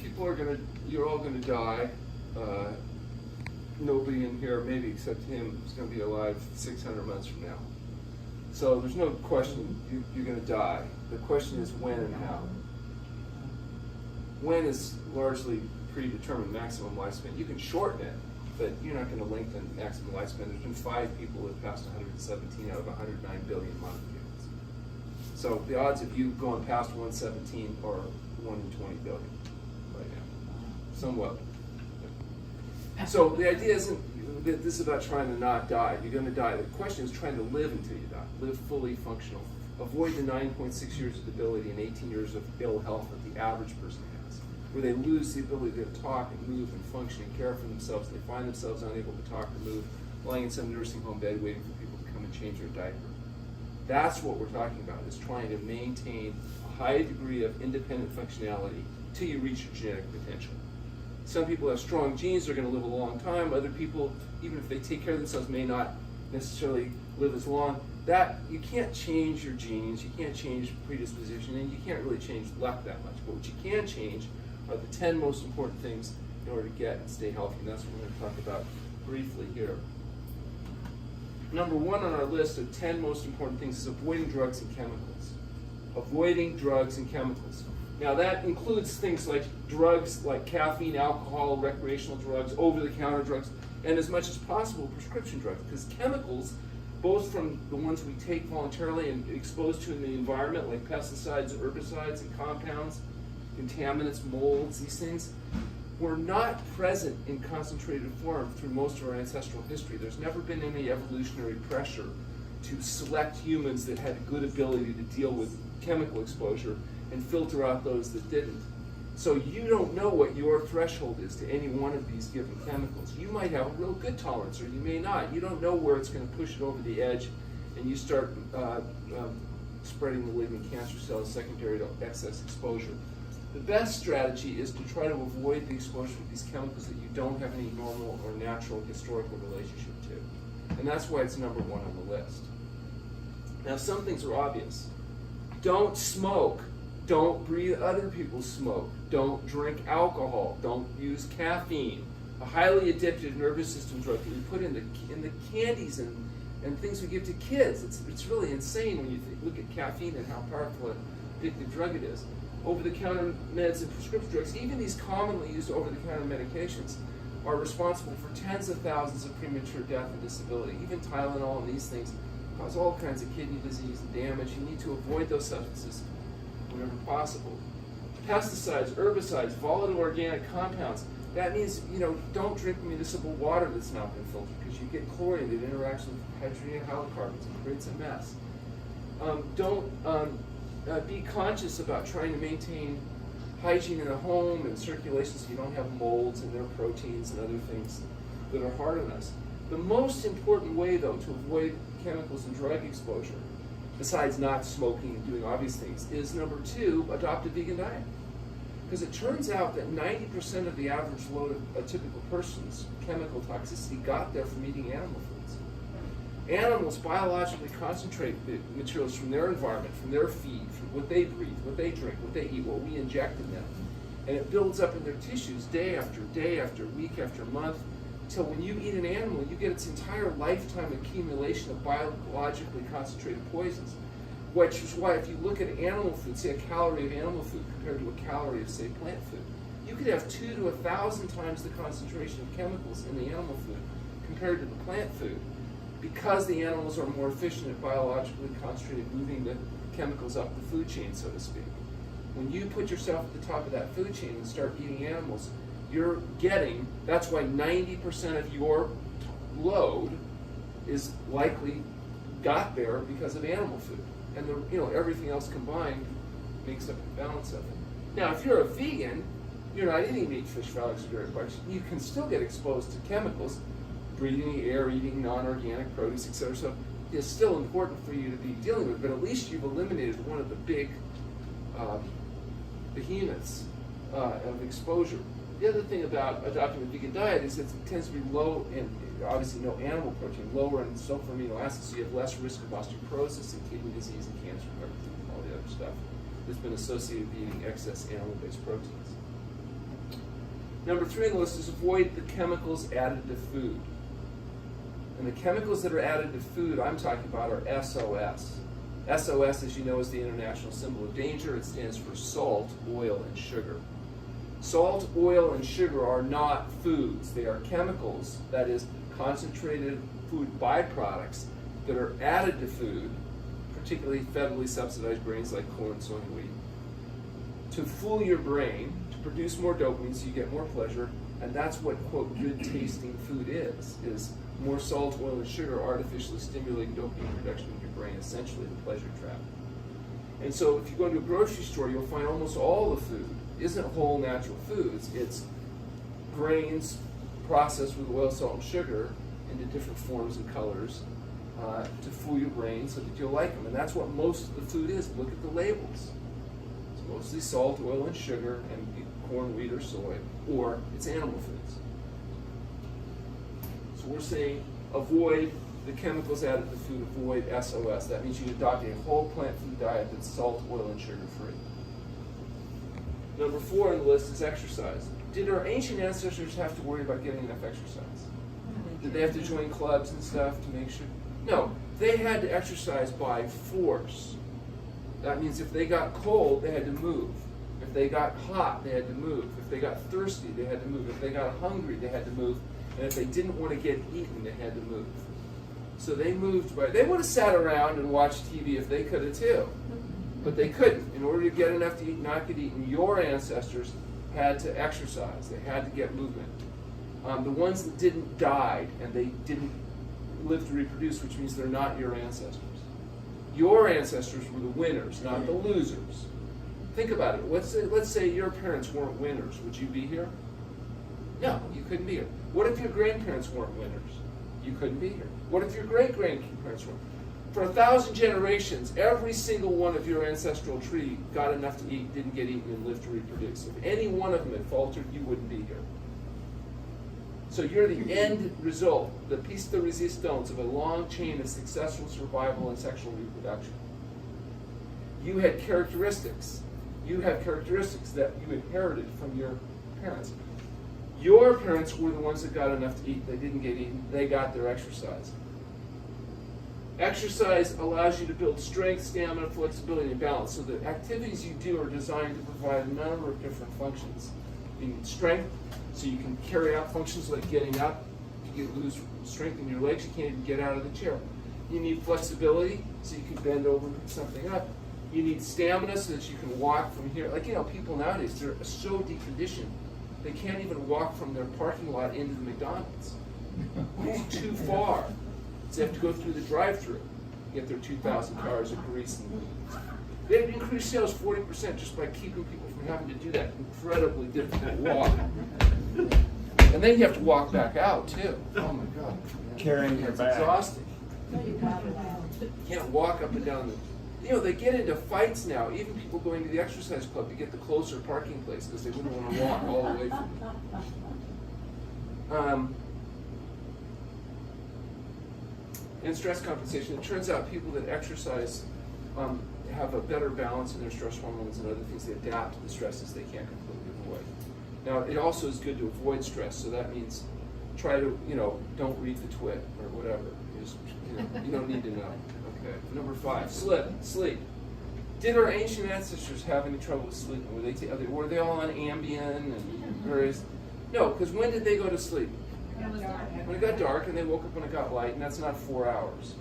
people are gonna, you're all gonna die. Nobody in here, maybe except him, is gonna be alive 600 months from now. So there's no question you're gonna die. The question is when and how. When is largely predetermined maximum lifespan. You can shorten it, but you're not gonna lengthen maximum lifespan. There's been 5 people who have passed 117 out of 109 billion modern humans. So the odds of you going past 117 are 1 in 20 billion right now, somewhat. So the idea isn't that this is about trying to not die. You're going to die. The question is trying to live until you die, live fully functional. Avoid the 9.6 years of debility and 18 years of ill health that the average person has, where they lose the ability to talk and move and function and care for themselves. They find themselves unable to talk or move, lying in some nursing home bed waiting for people to come and change their diaper. That's what we're talking about, is trying to maintain a high degree of independent functionality till you reach your genetic potential. Some people have strong genes, they're going to live a long time. Other people, even if they take care of themselves, may not necessarily live as long. That, you can't change your genes, you can't change predisposition, and you can't really change luck that much. But what you can change are the 10 most important things in order to get and stay healthy, and that's what we're going to talk about briefly here. Number 1 on our list of 10 most important things is avoiding drugs and chemicals. Avoiding drugs and chemicals. Now that includes things like drugs like caffeine, alcohol, recreational drugs, over-the-counter drugs, and as much as possible prescription drugs, because chemicals, both from the ones we take voluntarily and exposed to in the environment, like pesticides, herbicides, and compounds, contaminants, molds, these things, were not present in concentrated form through most of our ancestral history. There's never been any evolutionary pressure to select humans that had a good ability to deal with chemical exposure and filter out those that didn't. So you don't know what your threshold is to any one of these given chemicals. You might have a real good tolerance, or you may not. You don't know where it's going to push it over the edge, and you start spreading malignant cancer cells secondary to excess exposure. The best strategy is to try to avoid the exposure to these chemicals that you don't have any normal or natural historical relationship to. And that's why it's number 1 on the list. Now, some things are obvious. Don't smoke. Don't breathe other people's smoke. Don't drink alcohol. Don't use caffeine, a highly addictive nervous system drug that we put in the candies and things we give to kids. It's really insane when you look at caffeine and how powerful an addictive drug it is. Over-the-counter meds and prescription drugs, even these commonly used over-the-counter medications, are responsible for tens of thousands of premature death and disability. Even Tylenol and these things cause all kinds of kidney disease and damage. You need to avoid those substances whenever possible. Pesticides, herbicides, volatile organic compounds. That means, don't drink municipal water that's not been filtered, because you get chlorine that interacts with hydrogen halocarbons and creates a mess. Be conscious about trying to maintain hygiene in the home and circulation so you don't have molds and their proteins and other things that are hard on us. The most important way, though, to avoid chemicals and drug exposure, besides not smoking and doing obvious things, is number 2, adopt a vegan diet. Because it turns out that 90% of the average load of a typical person's chemical toxicity got there from eating animal foods. Animals biologically concentrate the materials from their environment, from their feed, from what they breathe, what they drink, what they eat, what we inject in them. And it builds up in their tissues day after day after week after month, until when you eat an animal, you get its entire lifetime accumulation of biologically concentrated poisons. Which is why if you look at animal food, say a calorie of animal food compared to a calorie of, say, plant food, you could have 2 to 1,000 times the concentration of chemicals in the animal food compared to the plant food, because the animals are more efficient at biologically concentrated moving the chemicals up the food chain, so to speak. When you put yourself at the top of that food chain and start eating animals, you're getting, that's why 90% of your load is likely got there because of animal food. And everything else combined makes up the balance of it. Now, if you're a vegan, you're not eating meat, fish, fowls, dairy products, you can still get exposed to chemicals, breathing the air, eating non-organic produce, etc. So it's still important for you to be dealing with, but at least you've eliminated one of the big behemoths of exposure. The other thing about adopting a vegan diet is that it tends to be low in, obviously no animal protein, lower in sulfur amino acids, so you have less risk of osteoporosis and kidney disease and cancer and everything and all the other stuff. that's been associated with eating excess animal-based proteins. Number 3 on the list is avoid the chemicals added to food. And the chemicals that are added to food I'm talking about are SOS. SOS, as you know, is the international symbol of danger. It stands for salt, oil, and sugar. Salt, oil, and sugar are not foods. They are chemicals, that is, concentrated food byproducts that are added to food, particularly federally subsidized grains like corn, soy, and wheat, to fool your brain, to produce more dopamine so you get more pleasure, and that's what, quote, good tasting food is more salt, oil, and sugar artificially stimulating dopamine production in your brain, essentially the pleasure trap. And so if you go to a grocery store, you'll find almost all the food isn't whole natural foods. It's grains processed with oil, salt, and sugar into different forms and colors to fool your brain so that you'll like them. And that's what most of the food is. Look at the labels. It's mostly salt, oil, and sugar, and corn, wheat, or soy, or it's animal foods. So we're saying avoid the chemicals added to food, avoid SOS. That means you adopt a whole plant food diet that's salt, oil, and sugar free. Number 4 on the list is exercise. Did our ancient ancestors have to worry about getting enough exercise? Did they have to join clubs and stuff to make sure? No, they had to exercise by force. That means if they got cold, they had to move. If they got hot, they had to move. If they got thirsty, they had to move. If they got hungry, they had to move. And if they didn't want to get eaten, they had to move. So they moved by, they would have sat around and watched TV if they could have too. But they couldn't. In order to get enough to eat, not get eaten, your ancestors had to exercise. They had to get movement. The ones that didn't died and they didn't live to reproduce, which means they're not your ancestors. Your ancestors were the winners, not the losers. Think about it. Let's say your parents weren't winners. Would you be here? No, you couldn't be here. What if your grandparents weren't winners? You couldn't be here. What if your great-grandparents weren't? For 1,000 generations, every single one of your ancestral tree got enough to eat, didn't get eaten, and lived to reproduce. If any one of them had faltered, you wouldn't be here. So you're the end result, the piece de resistance of a long chain of successful survival and sexual reproduction. You had characteristics. You have characteristics that you inherited from your parents. Your parents were the ones that got enough to eat. They didn't get eaten. They got their exercise. Exercise allows you to build strength, stamina, flexibility, and balance. So the activities you do are designed to provide a number of different functions. You need strength, so you can carry out functions like getting up. You lose strength in your legs, you can't even get out of the chair. You need flexibility, so you can bend over and pick something up. You need stamina so that you can walk from here. Like, people nowadays, they're so deconditioned, they can't even walk from their parking lot into the McDonald's. It's too far. So they have to go through the drive-thru, get their 2,000 cars of grease. They've increased sales 40% just by keeping people from having to do that incredibly difficult walk. And then you have to walk back out, too. Oh, my God. Carrying your bag. It's exhausting. You can't walk up and down the... they get into fights now, even people going to the exercise club to get the closer parking place because they wouldn't want to walk all the way from and stress compensation. It turns out people that exercise have a better balance in their stress hormones and other things. They adapt to the stresses they can't completely avoid. Now, it also is good to avoid stress, so that means try to, don't read the twit or whatever. You don't need to know. Okay. Number 5, sleep. Did our ancient ancestors have any trouble with sleeping? Were they all on Ambien and various? No, because when did they go to sleep? When it got dark, and they woke up when it got light, and that's not 4 hours.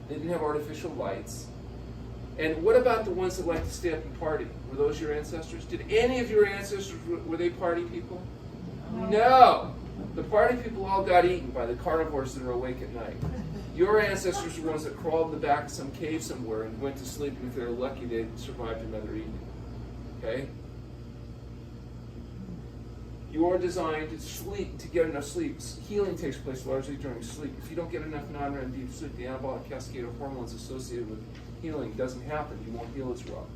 They didn't have artificial lights. And what about the ones that like to stay up and party? Were those your ancestors? Did any of your ancestors, were they party people? No. The party people all got eaten by the carnivores that are awake at night. Your ancestors were ones that crawled in the back of some cave somewhere and went to sleep, and if they were lucky, they survived another evening. Okay? You are designed to sleep, to get enough sleep. Healing takes place largely during sleep. If you don't get enough non-REM deep sleep, the anabolic cascade of hormones associated with healing doesn't happen. You won't heal as well.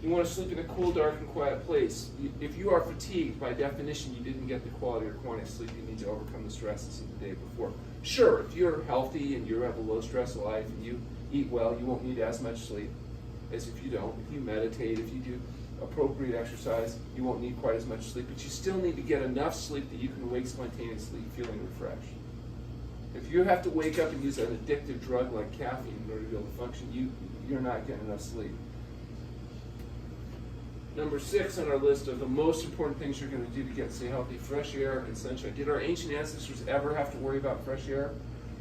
You want to sleep in a cool, dark, and quiet place. If you are fatigued, by definition, you didn't get the quality or quantity of sleep you need to overcome the stresses of the day before. Sure, if you're healthy and you have a low-stress life and you eat well, you won't need as much sleep. as if you don't. If you meditate, if you do appropriate exercise, you won't need quite as much sleep, but you still need to get enough sleep that you can wake spontaneously feeling refreshed. If you have to wake up and use an addictive drug like caffeine in order to be able to function, you're not getting enough sleep. Number 6 on our list of the most important things you're going to do to get stay healthy: fresh air and sunshine. Did our ancient ancestors ever have to worry about fresh air?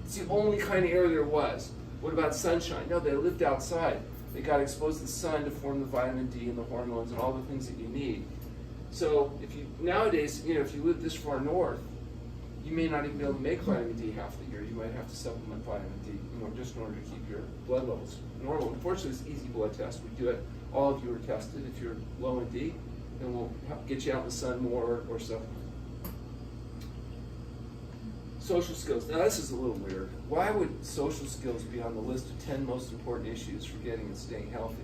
It's the only kind of air there was. What about sunshine? No, they lived outside. They got exposed to the sun to form the vitamin D and the hormones and all the things that you need. So if you nowadays, if you live this far north, you may not even be able to make vitamin D half the year. You might have to supplement vitamin D, just in order to keep your blood levels normal. Unfortunately, it's an easy blood test. We do it. All of you are tested. If you're low in D, then we'll get you out in the sun more or supplement. Social skills. Now this is a little weird. Why would social skills be on the list of 10 most important issues for getting and staying healthy?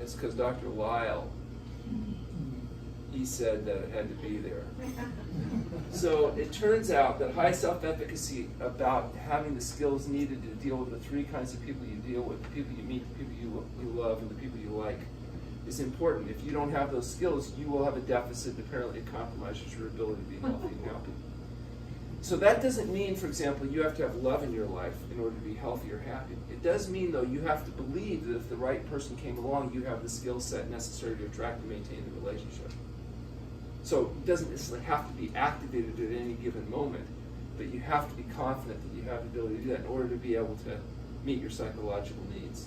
It's because Dr. Lyle, he said that it had to be there. So it turns out that high self-efficacy about having the skills needed to deal with the 3 kinds of people you deal with: the people you meet, the people you love, and the people you like, is important. If you don't have those skills, you will have a deficit that apparently compromises your ability to be healthy and happy. So that doesn't mean, for example, you have to have love in your life in order to be healthy or happy. It does mean, though, you have to believe that if the right person came along, you have the skill set necessary to attract and maintain the relationship. So it doesn't necessarily have to be activated at any given moment, but you have to be confident that you have the ability to do that in order to be able to meet your psychological needs.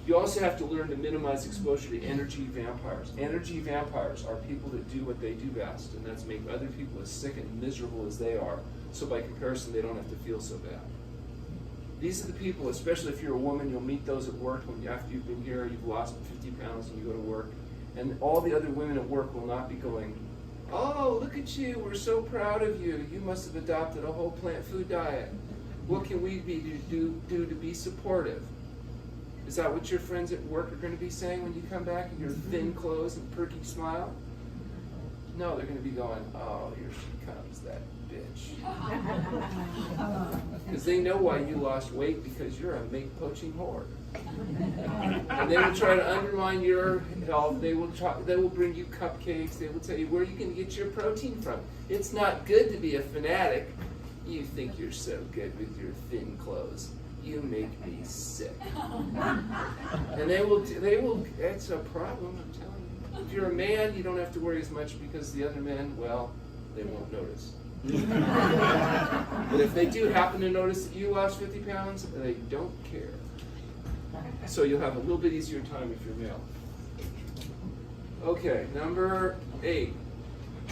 You also have to learn to minimize exposure to energy vampires. Energy vampires are people that do what they do best, and that's make other people as sick and miserable as they are, so by comparison they don't have to feel so bad. These are the people, especially if you're a woman, you'll meet those at work when after you've been here, you've lost 50 pounds and you go to work, and all the other women at work will not be going, "Oh, look at you, we're so proud of you. You must have adopted a whole plant food diet. What can we do to be supportive?" Is that what your friends at work are going to be saying when you come back in your thin clothes and perky smile? No, they're going to be going, "Oh, here she comes, that bitch." Because they know why you lost weight, because you're a mate-poaching whore. And they will try to undermine your health. They will bring you cupcakes. They will tell you where you can get your protein from. It's not good to be a fanatic. You think you're so good with your thin clothes. You make me sick. And they will, it's a problem, I'm telling you. If you're a man, you don't have to worry as much, because the other men, well, they won't notice. But if they do happen to notice that you lost 50 pounds, they don't care. So you'll have a little bit easier time if you're male. Okay, number 8,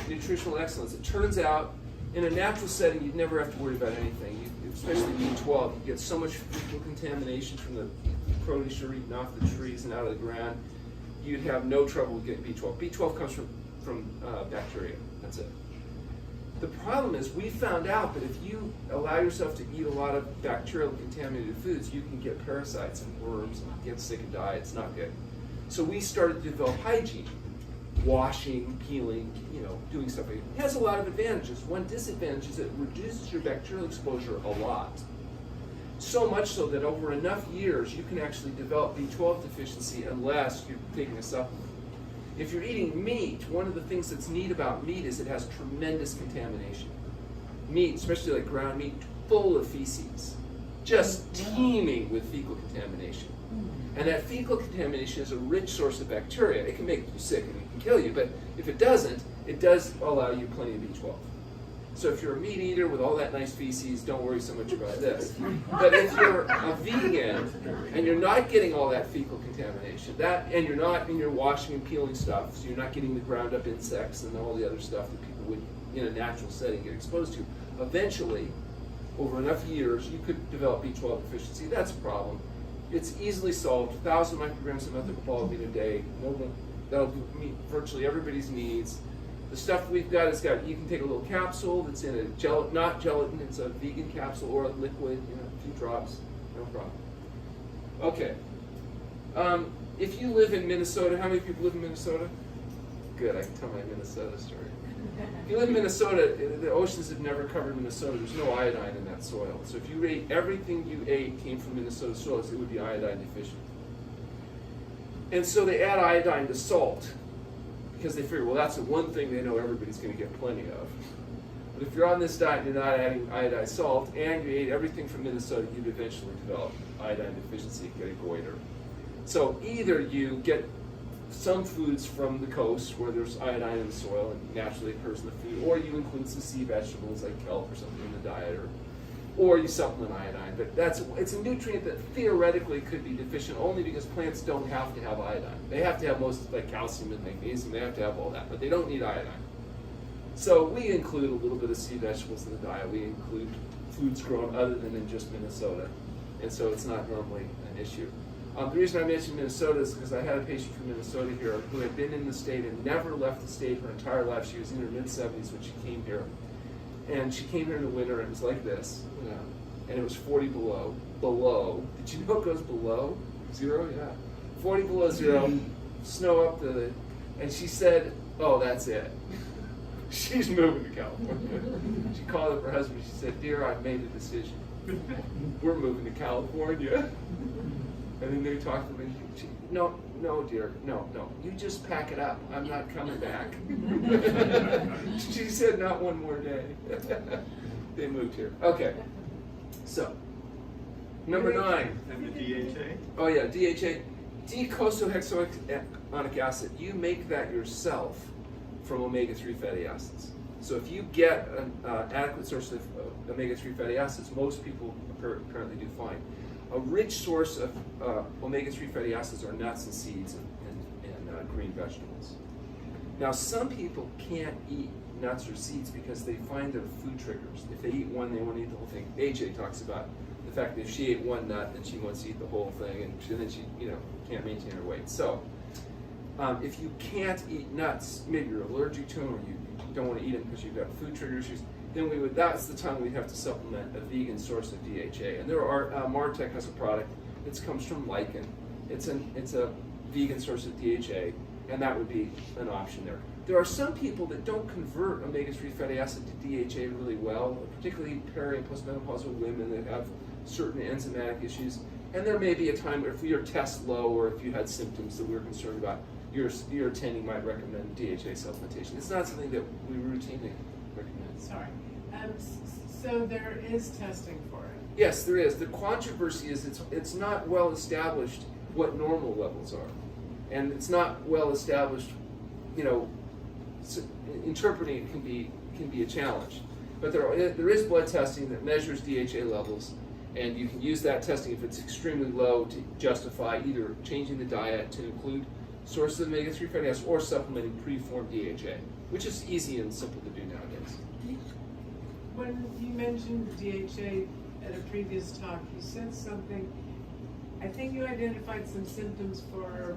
nutritional excellence. It turns out, in a natural setting, you'd never have to worry about anything. Especially B12, you get so much fecal contamination from the produce you're eating off the trees and out of the ground, you'd have no trouble with getting B12. B12 comes from bacteria, that's it. The problem is, we found out that if you allow yourself to eat a lot of bacterial contaminated foods, you can get parasites and worms and get sick and die. It's not good. So we started to develop hygiene. Washing, peeling, doing stuff like that. It has a lot of advantages. One disadvantage is it reduces your bacterial exposure a lot. So much so that over enough years, you can actually develop B12 deficiency unless you're taking a supplement. If you're eating meat, one of the things that's neat about meat is it has tremendous contamination. Meat, especially like ground meat, full of feces, just teeming with fecal contamination. And that fecal contamination is a rich source of bacteria. It can make you sick and it can kill you, but if it doesn't, it does allow you plenty of B12. So if you're a meat eater with all that nice feces, don't worry so much about this. But if you're a vegan and you're not getting all that fecal contamination, and you're washing and peeling stuff, so you're not getting the ground up insects and all the other stuff that people would, in a natural setting, get exposed to, eventually, over enough years, you could develop B12 deficiency. That's a problem. It's easily solved. 1,000 micrograms of methylcobalamin a day. That'll meet virtually everybody's needs. The stuff we've got you can take a little capsule that's in a not gelatin, it's a vegan capsule, or a liquid, a few drops, no problem. Okay. If you live in Minnesota, how many people live in Minnesota? Good, I can tell my Minnesota story. If you live in Minnesota, the oceans have never covered Minnesota. There's no iodine in that soil. So if you ate everything you ate came from Minnesota soils, it would be iodine deficient. And so they add iodine to salt because they figure, well, that's the one thing they know everybody's going to get plenty of. But if you're on this diet and you're not adding iodized salt, and you ate everything from Minnesota, you'd eventually develop iodine deficiency, get a goiter. So either you get some foods from the coast where there's iodine in the soil and naturally occurs in the food, or you include some sea vegetables like kelp or something in the diet, or you supplement iodine. But it's a nutrient that theoretically could be deficient only because plants don't have to have iodine. They have to have most, like calcium and magnesium, they have to have all that, but they don't need iodine. So we include a little bit of sea vegetables in the diet. We include foods grown other than in just Minnesota, and so it's not normally an issue. The reason I mentioned Minnesota is because I had a patient from Minnesota here who had been in the state and never left the state her entire life. She was in her mid-70s when she came here. And she came here in the winter and it was like this, and it was 40 below. Below. Did you know it goes below zero? Yeah. 40 below zero, snow up to and she said, oh, that's it. She's moving to California. She called up her husband. She said, dear, I've made a decision. We're moving to California. And then they talked to me. No, dear, no. You just pack it up. I'm not coming back. She said, not one more day. They moved here. Okay. So, number 9. And the DHA? Oh yeah, DHA, D-docosahexaenoic acid. You make that yourself from omega-3 fatty acids. So if you get an adequate source of omega-3 fatty acids, most people apparently do fine. A rich source of omega-3 fatty acids are nuts and seeds and green vegetables. Now, some people can't eat nuts or seeds because they find they're food triggers. If they eat one, they want to eat the whole thing. AJ talks about the fact that if she ate one nut, then she wants to eat the whole thing, and then she can't maintain her weight. So, if you can't eat nuts, maybe you're allergic to them, or you don't want to eat them because you've got food trigger issues, then that's the time we'd have to supplement a vegan source of DHA. And there are, Martech has a product that comes from lichen. It's a vegan source of DHA, and that would be an option there. There are some people that don't convert omega-3 fatty acid to DHA really well, particularly peri and postmenopausal women that have certain enzymatic issues. And there may be a time where if your test low or if you had symptoms that we were concerned about, your attending might recommend DHA supplementation. It's not something that we routinely recommend. Sorry. So there is testing for it? Yes, there is. The controversy is it's not well established what normal levels are. And it's not well established, interpreting it can be a challenge. But there is blood testing that measures DHA levels, and you can use that testing if it's extremely low to justify either changing the diet to include sources of omega-3 fatty acids or supplementing preformed DHA, which is easy and simple to do nowadays. When you mentioned the DHA at a previous talk, you said something, I think you identified some symptoms for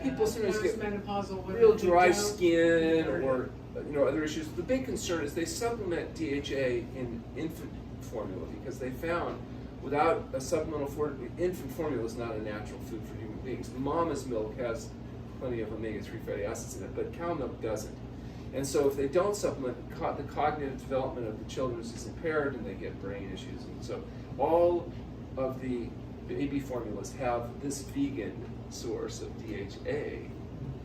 people sometimes get postmenopausal women, real dry skin or other issues. The big concern is they supplement DHA in infant formula because they found without a supplemental infant formula is not a natural food for human beings. Mama's milk has plenty of omega-3 fatty acids in it, but cow milk doesn't. And so if they don't supplement, the cognitive development of the children is impaired and they get brain issues. And so all of the baby formulas have this vegan source of DHA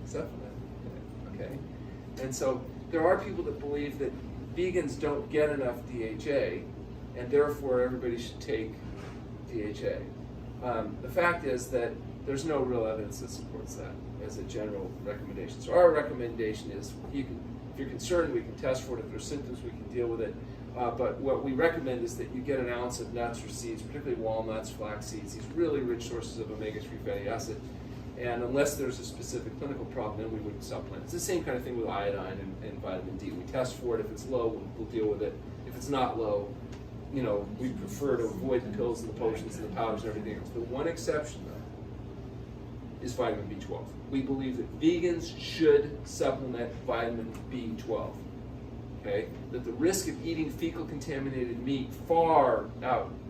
supplement in it, okay? And so there are people that believe that vegans don't get enough DHA and therefore everybody should take DHA. The fact is that there's no real evidence that supports that as a general recommendation. So our recommendation is if you're concerned, we can test for it. If there's symptoms, we can deal with it. But what we recommend is that you get an ounce of nuts or seeds, particularly walnuts, flax seeds, these really rich sources of omega-3 fatty acid. And unless there's a specific clinical problem, then we wouldn't supplement. It's the same kind of thing with iodine and vitamin D. We test for it. If it's low, we'll deal with it. If it's not low, we prefer to avoid the pills and the potions and the powders and everything else. The one exception, though, is vitamin B12. We believe that vegans should supplement vitamin B12. Okay? That the risk of eating fecal contaminated meat far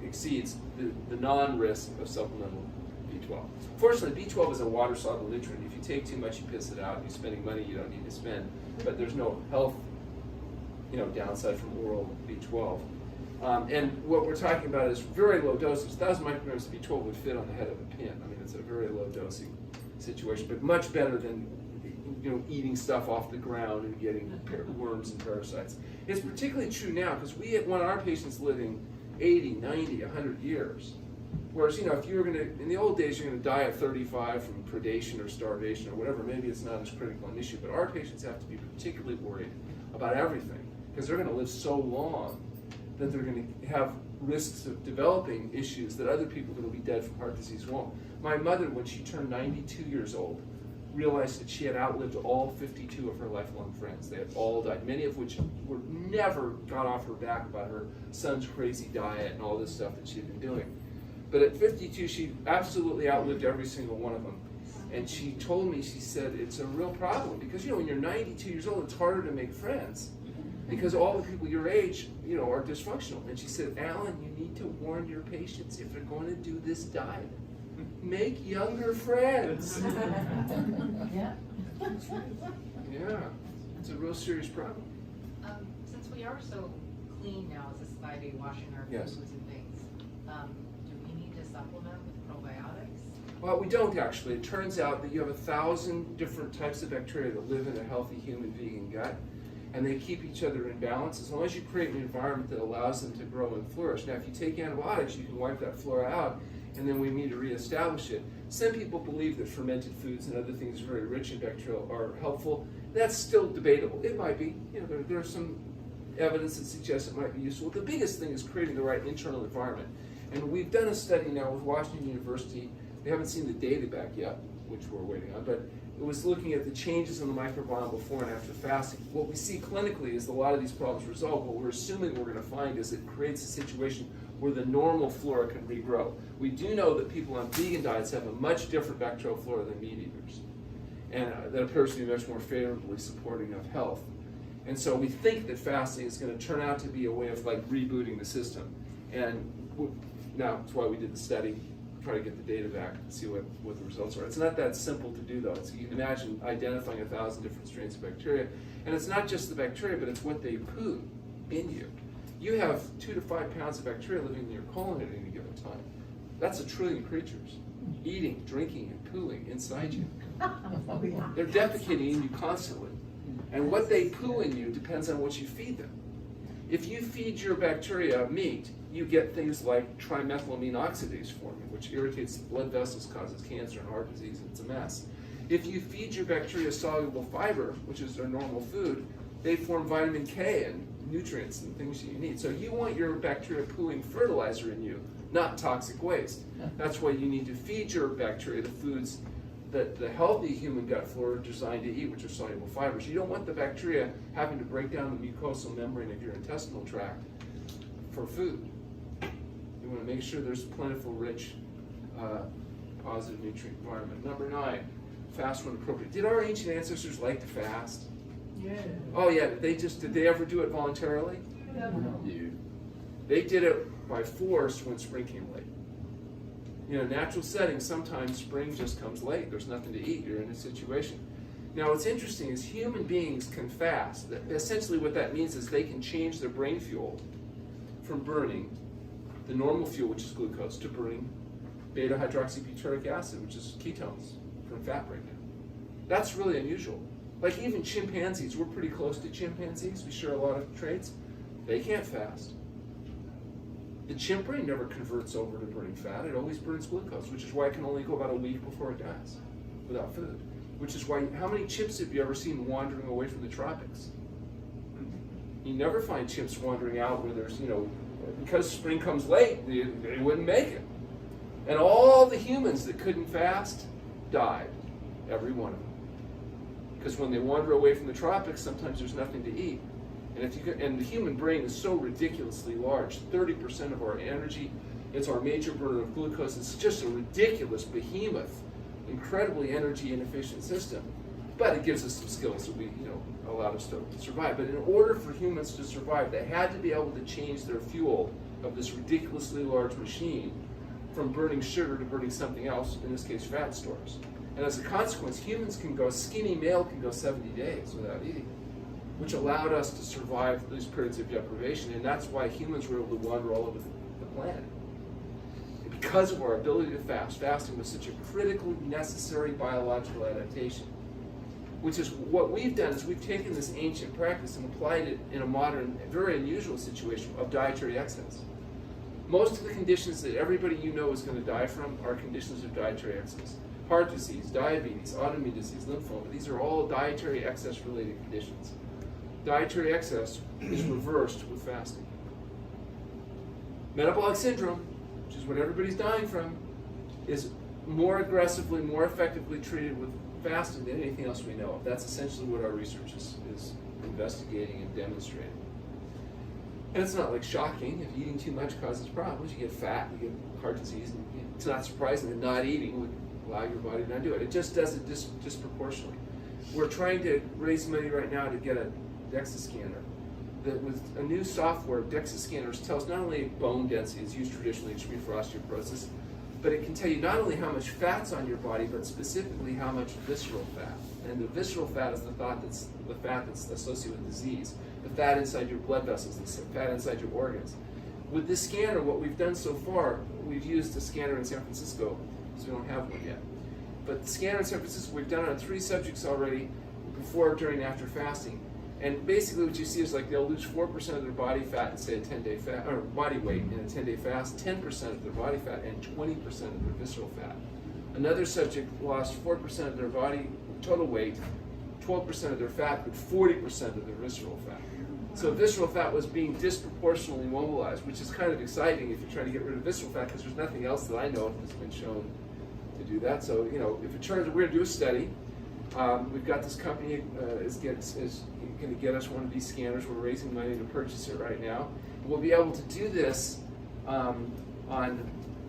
exceeds the non-risk of supplemental B12. Fortunately, B12 is a water-soluble nutrient. If you take too much, you piss it out. You're spending money you don't need to spend. But there's no health, downside from oral B12. And what we're talking about is very low doses. 1,000 micrograms of B12 would fit on the head of a pin. I mean, it's a very low dosing. situation, but much better than eating stuff off the ground and getting worms and parasites. It's particularly true now because we want our patients living 80, 90, 100 years. Whereas, if you were going to, in the old days, you're going to die at 35 from predation or starvation or whatever, maybe it's not as critical an issue, but our patients have to be particularly worried about everything because they're going to live so long that they're going to have risks of developing issues that other people who will be dead from heart disease won't. My mother, when she turned 92 years old, realized that she had outlived all 52 of her lifelong friends. They had all died, many of which were never got off her back about her son's crazy diet and all this stuff that she had been doing. But at 52, she absolutely outlived every single one of them. And she told me, she said, it's a real problem because, when you're 92 years old, it's harder to make friends because all the people your age, are dysfunctional. And she said, Alan, you need to warn your patients if they're going to do this diet. Make younger friends. Yeah. Yeah, it's a real serious problem. Since we are so clean now as a society, washing our Yes. foods and things, do we need to supplement with probiotics? Well, we don't actually. It turns out that you have 1,000 different types of bacteria that live in a healthy human vegan gut, and they keep each other in balance as long as you create an environment that allows them to grow and flourish. Now, if you take antibiotics, you can wipe that flora out, and then we need to reestablish it. Some people believe that fermented foods and other things very rich in bacteria are helpful. That's still debatable. It might be. There's some evidence that suggests it might be useful. The biggest thing is creating the right internal environment. And we've done a study now with Washington University. We haven't seen the data back yet, which we're waiting on, but it was looking at the changes in the microbiome before and after fasting. What we see clinically is a lot of these problems resolve. What we're assuming we're going to find is it creates a situation where the normal flora can regrow. We do know that people on vegan diets have a much different bacterial flora than meat eaters. And that appears to be much more favorably supporting of health. And so we think that fasting is going to turn out to be a way of rebooting the system. And now that's why we did the study, try to get the data back and see what the results are. It's not that simple to do though. You can imagine identifying 1,000 different strains of bacteria. And it's not just the bacteria, but it's what they poo in you. You have 2 to 5 pounds of bacteria living in your colon at any given time. That's 1 trillion creatures eating, drinking, and pooing inside you. They're defecating in you constantly. And what they poo in you depends on what you feed them. If you feed your bacteria meat, you get things like trimethylamine oxidase forming, which irritates the blood vessels, causes cancer and heart disease, and it's a mess. If you feed your bacteria soluble fiber, which is their normal food, they form vitamin K and nutrients and things that you need. So you want your bacteria pooing fertilizer in you, not toxic waste. That's why you need to feed your bacteria the foods that the healthy human gut flora are designed to eat, which are soluble fibers. You don't want the bacteria having to break down the mucosal membrane of your intestinal tract for food. You want to make sure there's plentiful, rich, positive nutrient environment. Number 9, fast when appropriate. Did our ancient ancestors like to fast? Yeah. Oh yeah, did they ever do it voluntarily? No. They did it by force when spring came late. Natural settings, sometimes spring just comes late. There's nothing to eat. You're in a situation. Now, what's interesting is human beings can fast. Essentially what that means is they can change their brain fuel from burning the normal fuel, which is glucose, to burning beta-hydroxybutyric acid, which is ketones from fat breakdown. That's really unusual. Like even chimpanzees, we're pretty close to chimpanzees. We share a lot of traits. They can't fast. The chimp brain never converts over to burning fat. It always burns glucose, which is why it can only go about a week before it dies without food. Which is why, how many chimps have you ever seen wandering away from the tropics? You never find chimps wandering out where there's, because spring comes late, they wouldn't make it. And all the humans that couldn't fast died, every one of them. Because when they wander away from the tropics, sometimes there's nothing to eat. And the human brain is so ridiculously large, 30% of our energy, it's our major burner of glucose. It's just a ridiculous behemoth, incredibly energy inefficient system. But it gives us some skills that allowed us to survive. But in order for humans to survive, they had to be able to change their fuel of this ridiculously large machine from burning sugar to burning something else, in this case fat stores. And as a consequence, a skinny male can go 70 days without eating, which allowed us to survive these periods of deprivation. And that's why humans were able to wander all over the planet. because of our ability to fast. Fasting was such a critically necessary biological adaptation, which is what we've done is we've taken this ancient practice and applied it in a modern, very unusual situation of dietary excess. Most of the conditions that everybody you know is going to die from are conditions of dietary excess. Heart disease, diabetes, autoimmune disease, lymphoma, these are all dietary excess related conditions. Dietary excess is reversed with fasting. Metabolic syndrome, which is what everybody's dying from, is more aggressively, more effectively treated with fasting than anything else we know of. That's essentially what our research is investigating and demonstrating. And it's not like shocking. If eating too much causes problems, you get fat, you get heart disease, and it's not surprising that not eating would allow your body to not do it. It just does it disproportionately. We're trying to raise money right now to get a DEXA scanner. That with a new software, DEXA scanners tells not only bone density, it's used traditionally to treat for osteoporosis, but it can tell you not only how much fat's on your body, but specifically how much visceral fat. And the visceral fat is the fat that's associated with disease. The fat inside your blood vessels, the fat inside your organs. With this scanner, what we've done so far, we've used a scanner in San Francisco, because we don't have one yet. But the scanner in San Francisco, we've done it on 3 subjects already, before, during, after fasting. And basically what you see is like they'll lose 4% of their body fat in say a 10-day fast, or body weight in a 10-day fast, 10% of their body fat, and 20% of their visceral fat. Another subject lost 4% of their body total weight, 12% of their fat, but 40% of their visceral fat. So visceral fat was being disproportionately mobilized, which is kind of exciting if you're trying to get rid of visceral fat, because there's nothing else that I know of that's been shown to do that. So, you know, if it turns out we're going to do a study, we've got this company is going to get us one of these scanners. We're raising money to purchase it right now. We'll be able to do this on,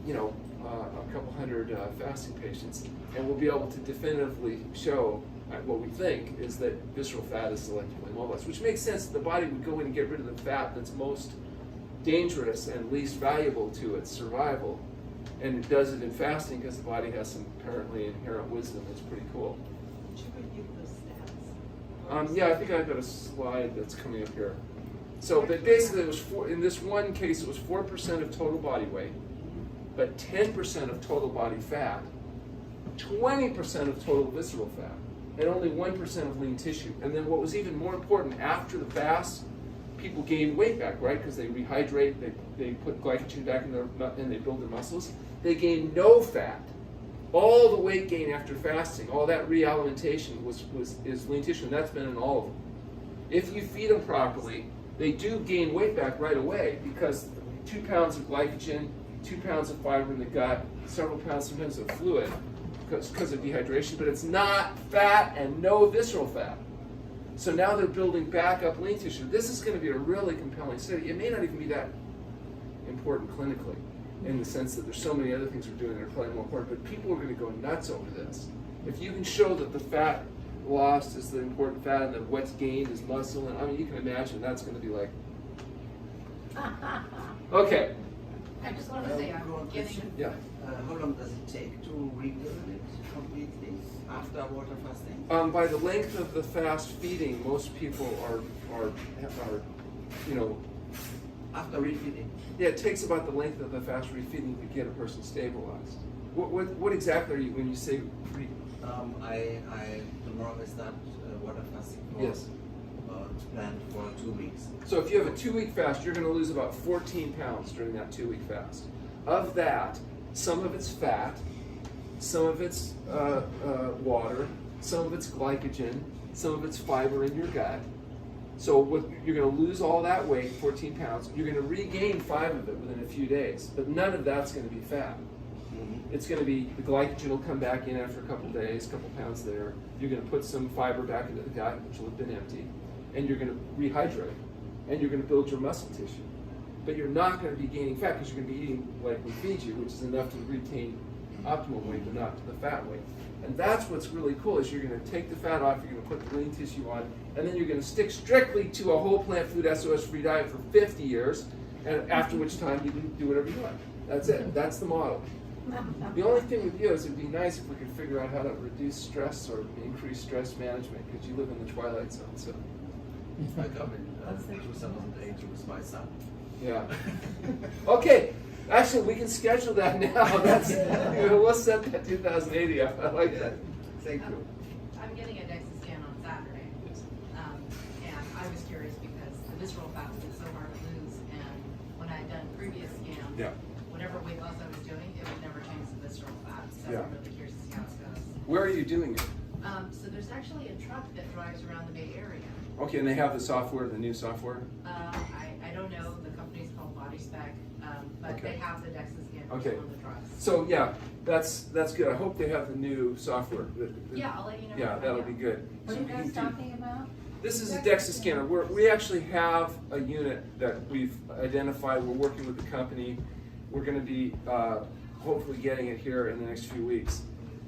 you know, a couple hundred fasting patients, and we'll be able to definitively show what we think is that visceral fat is selectively mobilized, which makes sense. The body would go in and get rid of the fat that's most dangerous and least valuable to its survival, and it does it in fasting because the body has some apparently inherent wisdom that's pretty cool. Could you review those stats? Yeah, I think I've got a slide that's coming up here. So, but basically, it was in this one case, it was 4% of total body weight, but 10% of total body fat, 20% of total visceral fat, and only 1% of lean tissue. And then what was even more important, after the fast, people gain weight back, right? Because they rehydrate, they put glycogen back in and they build their muscles. They gain no fat. All the weight gain after fasting, all that realimentation is lean tissue, and that's been in all of them. If you feed them properly, they do gain weight back right away, because 2 pounds of glycogen, 2 pounds of fiber in the gut, several pounds sometimes of fluid because of dehydration, but it's not fat and no visceral fat. So now they're building back up lean tissue. This is going to be a really compelling study. It may not even be that important clinically, in the sense that there's so many other things we're doing that are probably more important, but people are going to go nuts over this. If you can show that the fat lost is the important fat and that what's gained is muscle, and I mean, you can imagine that's going to be like, okay. I just want to say, I'm getting. Yeah. How long does it take to rebuild it completely after water fasting? By the length of the fast feeding, most people are you know, After refeeding? yeah, it takes about the length of the fast refeeding to get a person stabilized. What exactly are you when you say Tomorrow I start water fasting for Yes. planned for 2 weeks. So if you have a 2-week fast, you're going to lose about 14 pounds during that 2-week fast. Of that, some of it's fat, some of it's water, some of it's glycogen, some of it's fiber in your gut. So you're going to lose all that weight, 14 pounds. You're going to regain 5 of it within a few days, but none of that's going to be fat. It's going to be, the glycogen will come back in after a couple days, a couple pounds there. You're going to put some fiber back into the gut, which will have been empty, and you're going to rehydrate, and you're going to build your muscle tissue. But you're not going to be gaining fat because you're going to be eating like we feed you, which is enough to retain optimal weight, but not the fat weight. And that's what's really cool, is you're going to take the fat off, you're going to put the lean tissue on, and then you're going to stick strictly to a whole plant food SOS-free diet for 50 years, and after which time you can do whatever you want. That's it. That's the model. The only thing with you is it'd be nice if we could figure out how to reduce stress or increase stress management, because you live in the twilight zone. So, I come in 2008 with my son. yeah. Okay. Actually, we can schedule that now. That's, we'll set that 2080 up. I like that. Thank you. I'm getting a DEXA scan on Saturday. And I was curious because the visceral fat was so hard to lose, and when I had done previous scans, Yeah. whatever weight loss I was doing, it would never change the visceral fat. So Yeah. I'm really curious to see how it goes. Where are you doing it? So there's actually a truck that drives around the Bay Area. Okay, and they have the software, the new software? I don't know, the company's called Body Spec, but Okay. they have the DEXA scanners Okay. on the trucks. So yeah, that's good. I hope they have the new software. Yeah, I'll let you know. Yeah, that'll be good. What So are you we can guys do- talking about? This is a DEXA scanner. We actually have a unit that we've identified. We're working with the company. We're going to be hopefully getting it here in the next few weeks.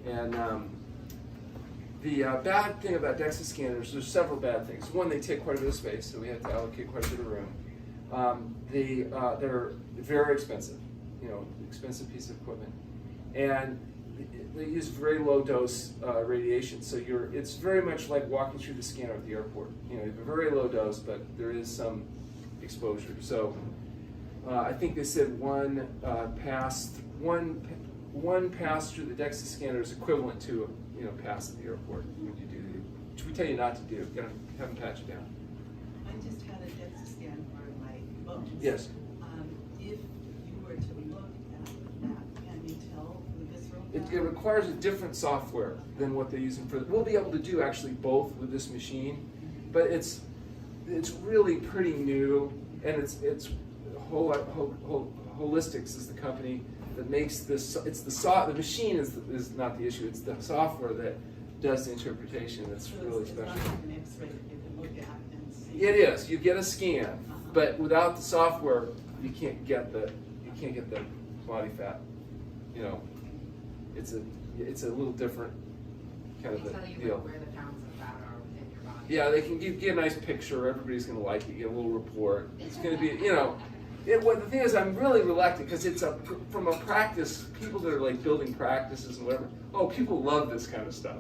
And the bad thing about DEXA scanners, there's several bad things. One, they take quite a bit of space, so we have to allocate quite a bit of room. They're very expensive, expensive piece of equipment. And they use very low dose radiation, so it's very much like walking through the scanner at the airport. You have a very low dose, but there is some exposure. So I think they said one pass through the DEXA scanner is equivalent to pass at the airport when you do. Which we tell you not to do. You have them patch it down. I just had a DEXA scan for my bones. Yes. If you were to look at that, can you tell the visceral fat? It requires a different software than what they're using for. We'll be able to do actually both with this machine, but it's really pretty new, and it's Holistics is the company that makes this. It's the machine is not the issue. It's the software that does the interpretation that's So really it's special. not like an X-ray that you can look at and see. It is. You get a scan, but without the software, you can't get the body fat. It's a little different kind They of tell a you deal. where the pounds of fat are within your body. Yeah, they can give a nice picture. Everybody's going to like it. You get a little report. It's going to be, the thing is, I'm really reluctant because it's from a practice. People that are like building practices and whatever. Oh, people love this kind of stuff,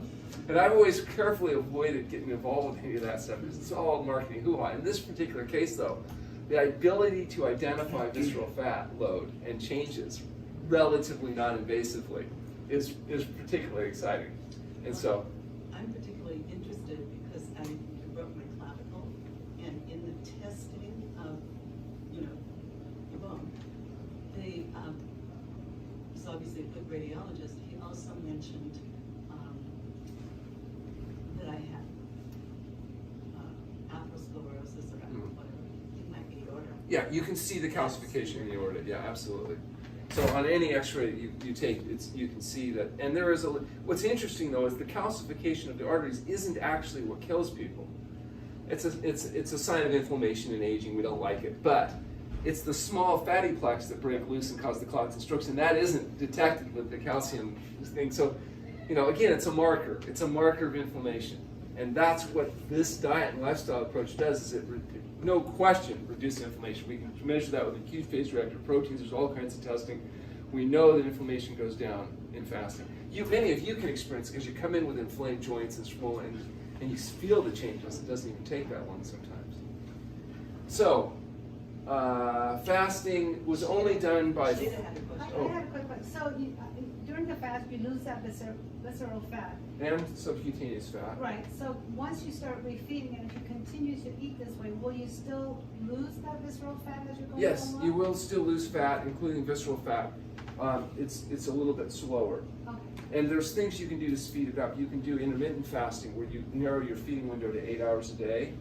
and I've always carefully avoided getting involved with any of that stuff because it's all marketing hoo-ha. In this particular case, though, the ability to identify visceral fat load and changes relatively non-invasively is particularly exciting, and so. I'm particularly interested because I broke my clavicle, and in the testing of, your bone, they, he's obviously a good radiologist. He also mentioned that I had atherosclerosis or whatever in my aorta. Yeah, you can see the calcification in the aorta. Yeah, absolutely. So on any X-ray you take, you can see that. And there is what's interesting though is the calcification of the arteries isn't actually what kills people. It's a sign of inflammation and aging. We don't like it, but it's the small fatty plaques that break loose and cause the clots and strokes, and that isn't detected with the calcium thing. So, again, it's a marker. It's a marker of inflammation, and that's what this diet and lifestyle approach does. Is it, no question, reduces inflammation. We can measure that with acute phase reactive proteins. There's all kinds of testing. We know that inflammation goes down in fasting. Many of you can experience it because you come in with inflamed joints and swollen, and you feel the changes. It doesn't even take that long sometimes. So. Fasting was only done by. Sheila had a I question. had a quick one. So during the fast, you lose that visceral fat. And subcutaneous fat. Right, so once you start refeeding, and if you continue to eat this way, will you still lose that visceral fat as you're going Yes, along? you will still lose fat, including visceral fat. It's a little bit slower. Okay. And there's things you can do to speed it up. You can do intermittent fasting, where you narrow your feeding window to 8 hours a day.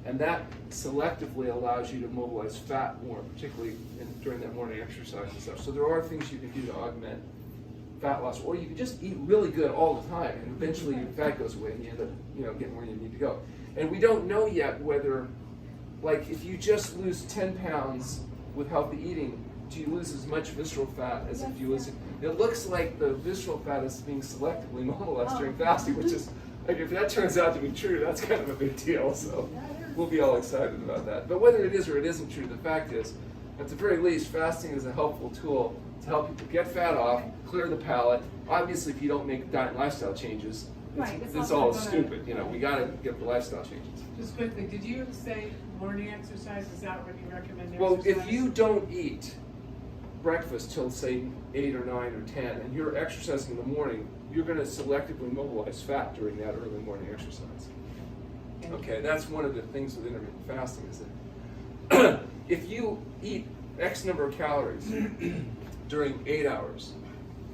And that selectively allows you to mobilize fat more, particularly during that morning exercise and stuff. So there are things you can do to augment fat loss, or you can just eat really good all the time, and eventually your fat goes away, and you end up, getting where you need to go. And we don't know yet whether, like, if you just lose 10 pounds with healthy eating, do you lose as much visceral fat as if you lose it? It looks like the visceral fat is being selectively mobilized during fasting, which is, like, if that turns out to be true, that's kind of a big deal. So we'll be all excited about that. But whether it is or it isn't true, the fact is, at the very least, fasting is a helpful tool to help people get fat off, clear the palate. Obviously, if you don't make diet and lifestyle changes, Right, it's it's also all gonna- stupid. We got to get the lifestyle changes. Just quickly, did you say morning exercise? Is that what you recommend? Well, exercise? if you don't eat, breakfast till say 8 or 9 or 10, and you're exercising in the morning, you're going to selectively mobilize fat during that early morning exercise. Okay, that's one of the things with intermittent fasting is that if you eat X number of calories during 8 hours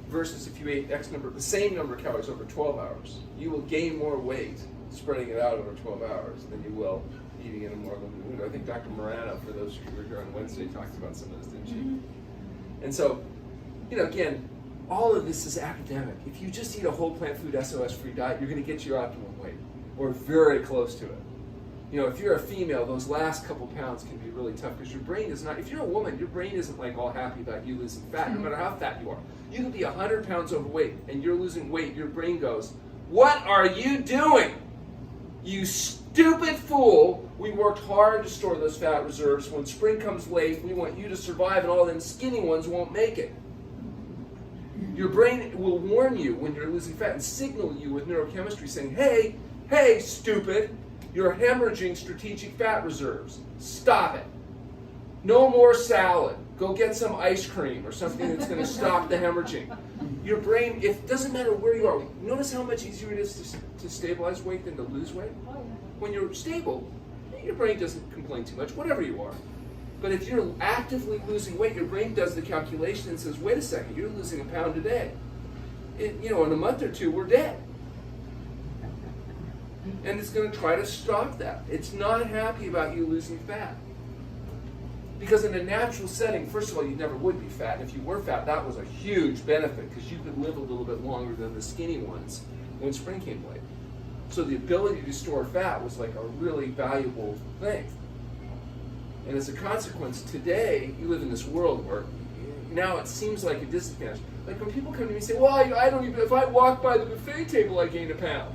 versus if you ate the same number of calories over 12 hours, you will gain more weight spreading it out over 12 hours than you will eating in a more limited window. I think Dr. Morano, for those who were here on Wednesday, talked about some of this, didn't she? And so, again, all of this is academic. If you just eat a whole plant food SOS-free diet, you're going to get your optimum weight, or very close to it. If you're a female, those last couple pounds can be really tough because your brain is not, if you're a woman, your brain isn't like all happy about you losing fat, no matter how fat you are. You can be 100 pounds overweight and you're losing weight, your brain goes, "What are you doing? You stupid fool. We worked hard to store those fat reserves. When spring comes late, we want you to survive and all them skinny ones won't make it." Your brain will warn you when you're losing fat and signal you with neurochemistry saying, hey, stupid, you're hemorrhaging strategic fat reserves. Stop it. No more salad. Go get some ice cream or something that's going to stop the hemorrhaging. Your brain, it doesn't matter where you are. Notice how much easier it is to stabilize weight than to lose weight? When you're stable, your brain doesn't complain too much, whatever you are. But if you're actively losing weight, your brain does the calculation and says, wait a second, you're losing a pound a day. In a month or two, we're dead. And it's going to try to stop that. It's not happy about you losing fat. Because in a natural setting, first of all, you never would be fat. If you were fat, that was a huge benefit because you could live a little bit longer than the skinny ones when spring came late. So the ability to store fat was like a really valuable thing. And as a consequence, today, you live in this world where now it seems like a disadvantage. Like when people come to me and say, well, I don't even, if I walk by the buffet table, I gain a pound.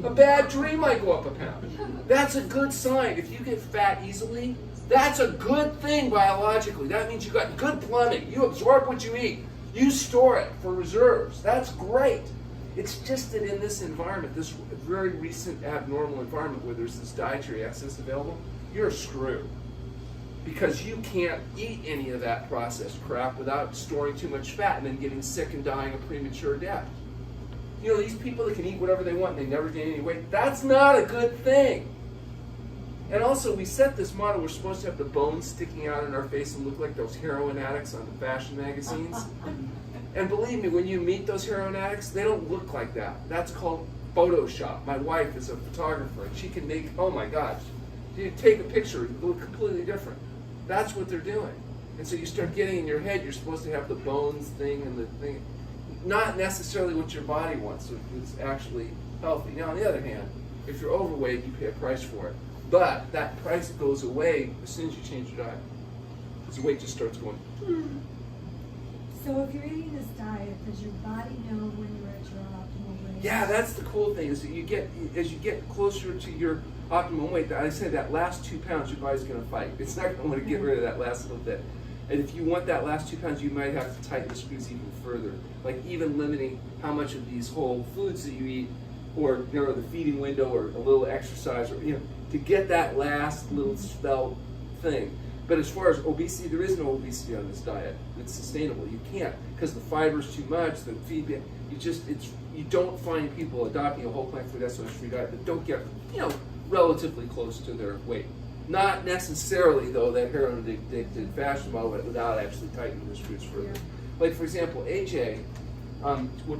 A bad dream, I go up a pound. That's a good sign. If you get fat easily, that's a good thing biologically. That means you got good plumbing. You absorb what you eat. You store it for reserves. That's great. It's just that in this environment, this very recent abnormal environment where there's this dietary excess available, you're screwed. Because you can't eat any of that processed crap without storing too much fat and then getting sick and dying a premature death. These people that can eat whatever they want and they never gain any weight, that's not a good thing. And also, we set this model, we're supposed to have the bones sticking out in our face and look like those heroin addicts on the fashion magazines. And believe me, when you meet those heroin addicts, they don't look like that. That's called Photoshop. My wife is a photographer, and she can make, oh my gosh, you take a picture, it look completely different. That's what they're doing. And so you start getting in your head, you're supposed to have the bones thing and the thing. Not necessarily what your body wants, so it's actually healthy. Now, on the other hand, if you're overweight, you pay a price for it. But that price goes away as soon as you change your diet. Because the weight just starts going. So if you're eating this diet, does your body know when you're at your optimal weight? Yeah, that's the cool thing is that as you get closer to your optimum weight, I say that last 2 pounds, your body's going to fight. It's not going to want to get rid of that last little bit. And if you want that last 2 pounds, you might have to tighten the screws even further. Like even limiting how much of these whole foods that you eat, or narrow the feeding window, or a little exercise, or to get that last little svelte thing. But as far as obesity, there is no obesity on this diet. It's sustainable. You can't because the fiber's too much. The feed, you don't find people adopting a whole plant food SOS-free diet that don't get relatively close to their weight. Not necessarily though that heroin addicted fashion model without actually tightening the screws further. Yeah. Like for example, AJ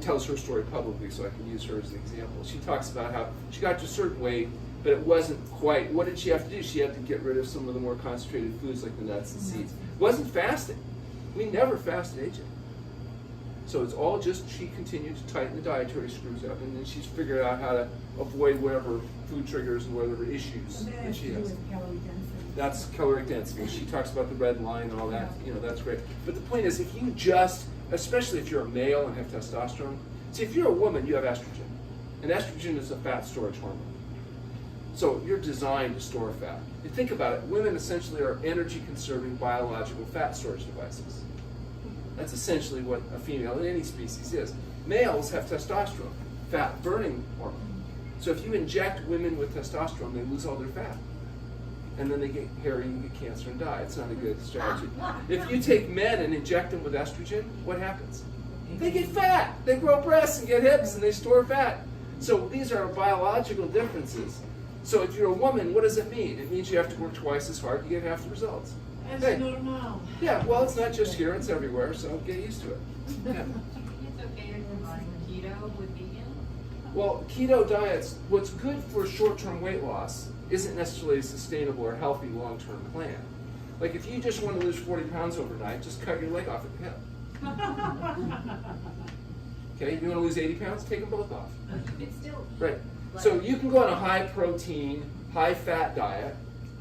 tells her story publicly, so I can use her as an example. She talks about how she got to a certain weight, but it wasn't quite. What did she have to do? She had to get rid of some of the more concentrated foods like the nuts and seeds. It wasn't fasting. We never fasted AJ. So it's all just she continued to tighten the dietary screws up, and then she's figured out how to avoid whatever food triggers and whatever issues that she has. That's caloric density. She talks about the red line and all that. That's great. But the point is, if you especially if you're a male and have testosterone, see, if you're a woman, you have estrogen. And estrogen is a fat storage hormone. So you're designed to store fat. You think about it, women essentially are energy-conserving biological fat storage devices. That's essentially what a female in any species is. Males have testosterone, fat-burning hormone. So if you inject women with testosterone, they lose all their fat. and then they get hairy and get cancer and die. It's not a good strategy. If you take men and inject them with estrogen, what happens? They get fat. They grow breasts and get hips and they store fat. So these are biological differences. So if you're a woman, what does it mean? It means you have to work twice as hard to get half the results. As Hey. normal. Yeah, well, it's not just here, it's everywhere, so get used to it. Yeah. It's okay to combine keto with vegan? Well, keto diets, what's good for short-term weight loss isn't necessarily a sustainable or healthy long-term plan. Like if you just want to lose 40 pounds overnight, just cut your leg off at the hip. Okay, you want to lose 80 pounds? Take them both off. It's still. Right. So you can go on a high-protein, high-fat diet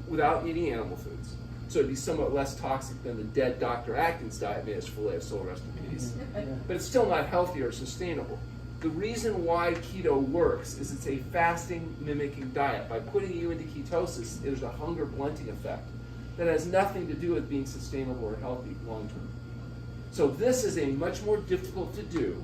without eating animal foods. So it'd be somewhat less toxic than the dead Dr. Atkins diet made us filet of soul, rest in peace. But it's still not healthy or sustainable. The reason why keto works is it's a fasting mimicking diet. By putting you into ketosis, there's a hunger blunting effect that has nothing to do with being sustainable or healthy long term. So this is a much more difficult to do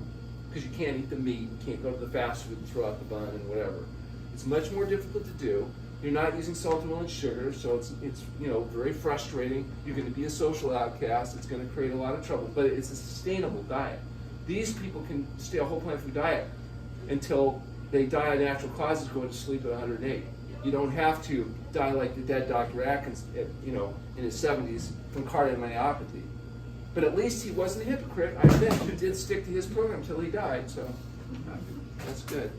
because you can't eat the meat, you can't go to the fast food and throw out the bun and whatever. It's much more difficult to do. You're not using salt, oil, and sugar, so it's very frustrating. You're going to be a social outcast. It's going to create a lot of trouble, but it's a sustainable diet. These people can stay a whole plant food diet until they die of natural causes, going to sleep at 108. You don't have to die like the dead Dr. Atkins, in his 70s from cardiomyopathy. But at least he wasn't a hypocrite. I think he did stick to his program until he died, so that's good.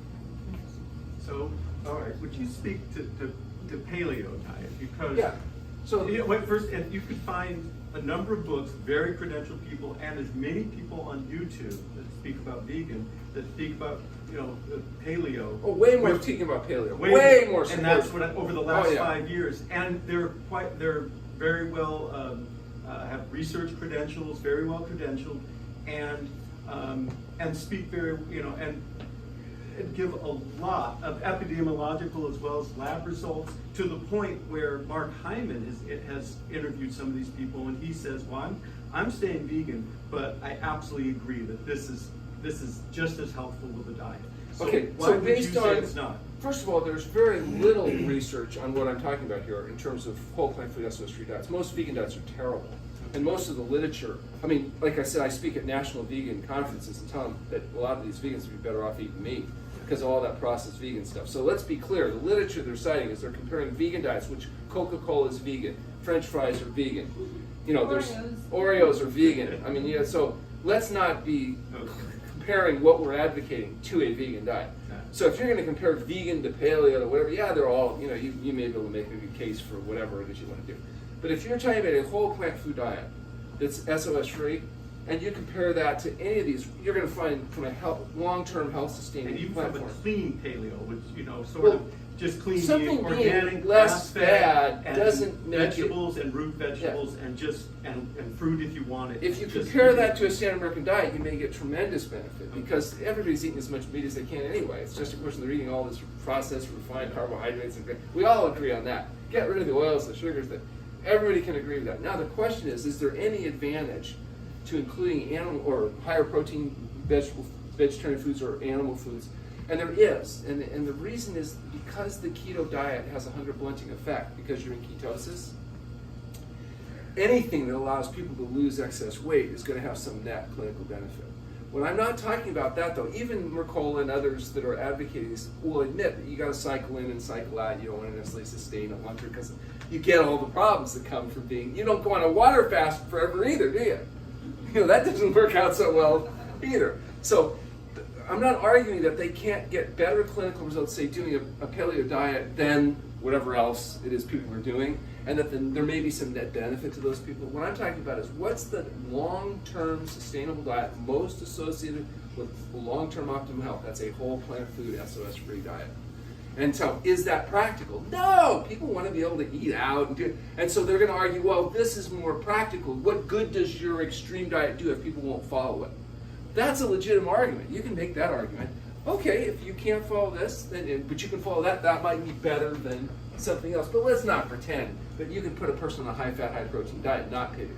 So, all right, would you speak to paleo diet? Because Yeah. So first, and you could find a number of books, very credentialed people, and as many people on YouTube that speak about vegan, that speak about paleo. Oh, way more speaking about paleo. Way more. And that's what over the last 5 years, and they're very well have research credentials, very well credentialed, and speak very and give a lot of epidemiological as well as lab results, to the point where Mark Hyman has interviewed some of these people, and he says, well, I'm staying vegan, but I absolutely agree that this is just as helpful with the diet. So okay, why so would based you say on, it's not? first of all, there's very little research on what I'm talking about here in terms of whole plant food SOS-free diets. Most vegan diets are terrible. And most of the literature, I mean, like I said, I speak at national vegan conferences and tell them that a lot of these vegans would be better off eating meat because of all that processed vegan stuff. So let's be clear, the literature they're citing is they're comparing vegan diets, which Coca-Cola is vegan, French fries are vegan, there's Oreos are vegan. I mean, so let's not be comparing what we're advocating to a vegan diet. So if you're going to compare vegan to paleo to whatever, yeah, they're all, you may be able to make a good case for whatever it is you want to do. But if you're talking about a whole plant food diet that's SOS free, and you compare that to any of these, you're going to find from a long-term health sustaining And even platform. from a clean paleo, which Well, of just clean something meat, being organic, less grass-fed, bad and doesn't make it- vegetables and root vegetables and fruit if you want it. If you Just compare eat that it. to a standard American diet, you may get tremendous benefit because everybody's eating as much meat as they can anyway. It's just a question they're eating all this processed, refined carbohydrates and grain. We all agree on that. Get rid of the oils, the sugars, everybody can agree with that. Now the question is there any advantage to including animal or higher protein vegetarian foods or animal foods? And there is, and the reason is because the keto diet has a hunger blunting effect because you're in ketosis. Anything that allows people to lose excess weight is going to have some net clinical benefit. When I'm not talking about that though, even Mercola and others that are advocating this will admit that you got to cycle in and cycle out. You don't want to necessarily sustain it longer because you get all the problems that come from you don't go on a water fast forever either, do you? That doesn't work out so well either. So I'm not arguing that they can't get better clinical results, say doing a paleo diet than whatever else it is people are doing, and that there may be some net benefit to those people. What I'm talking about is what's the long-term sustainable diet most associated with long-term optimal health? That's a whole plant food SOS-free diet. And so, is that practical? No! People want to be able to eat out. And so they're going to argue, well, this is more practical. What good does your extreme diet do if people won't follow it? That's a legitimate argument. You can make that argument. Okay, if you can't follow this, but you can follow that, that might be better than something else. But let's not pretend that you can put a person on a high-fat, high-protein diet and not pay the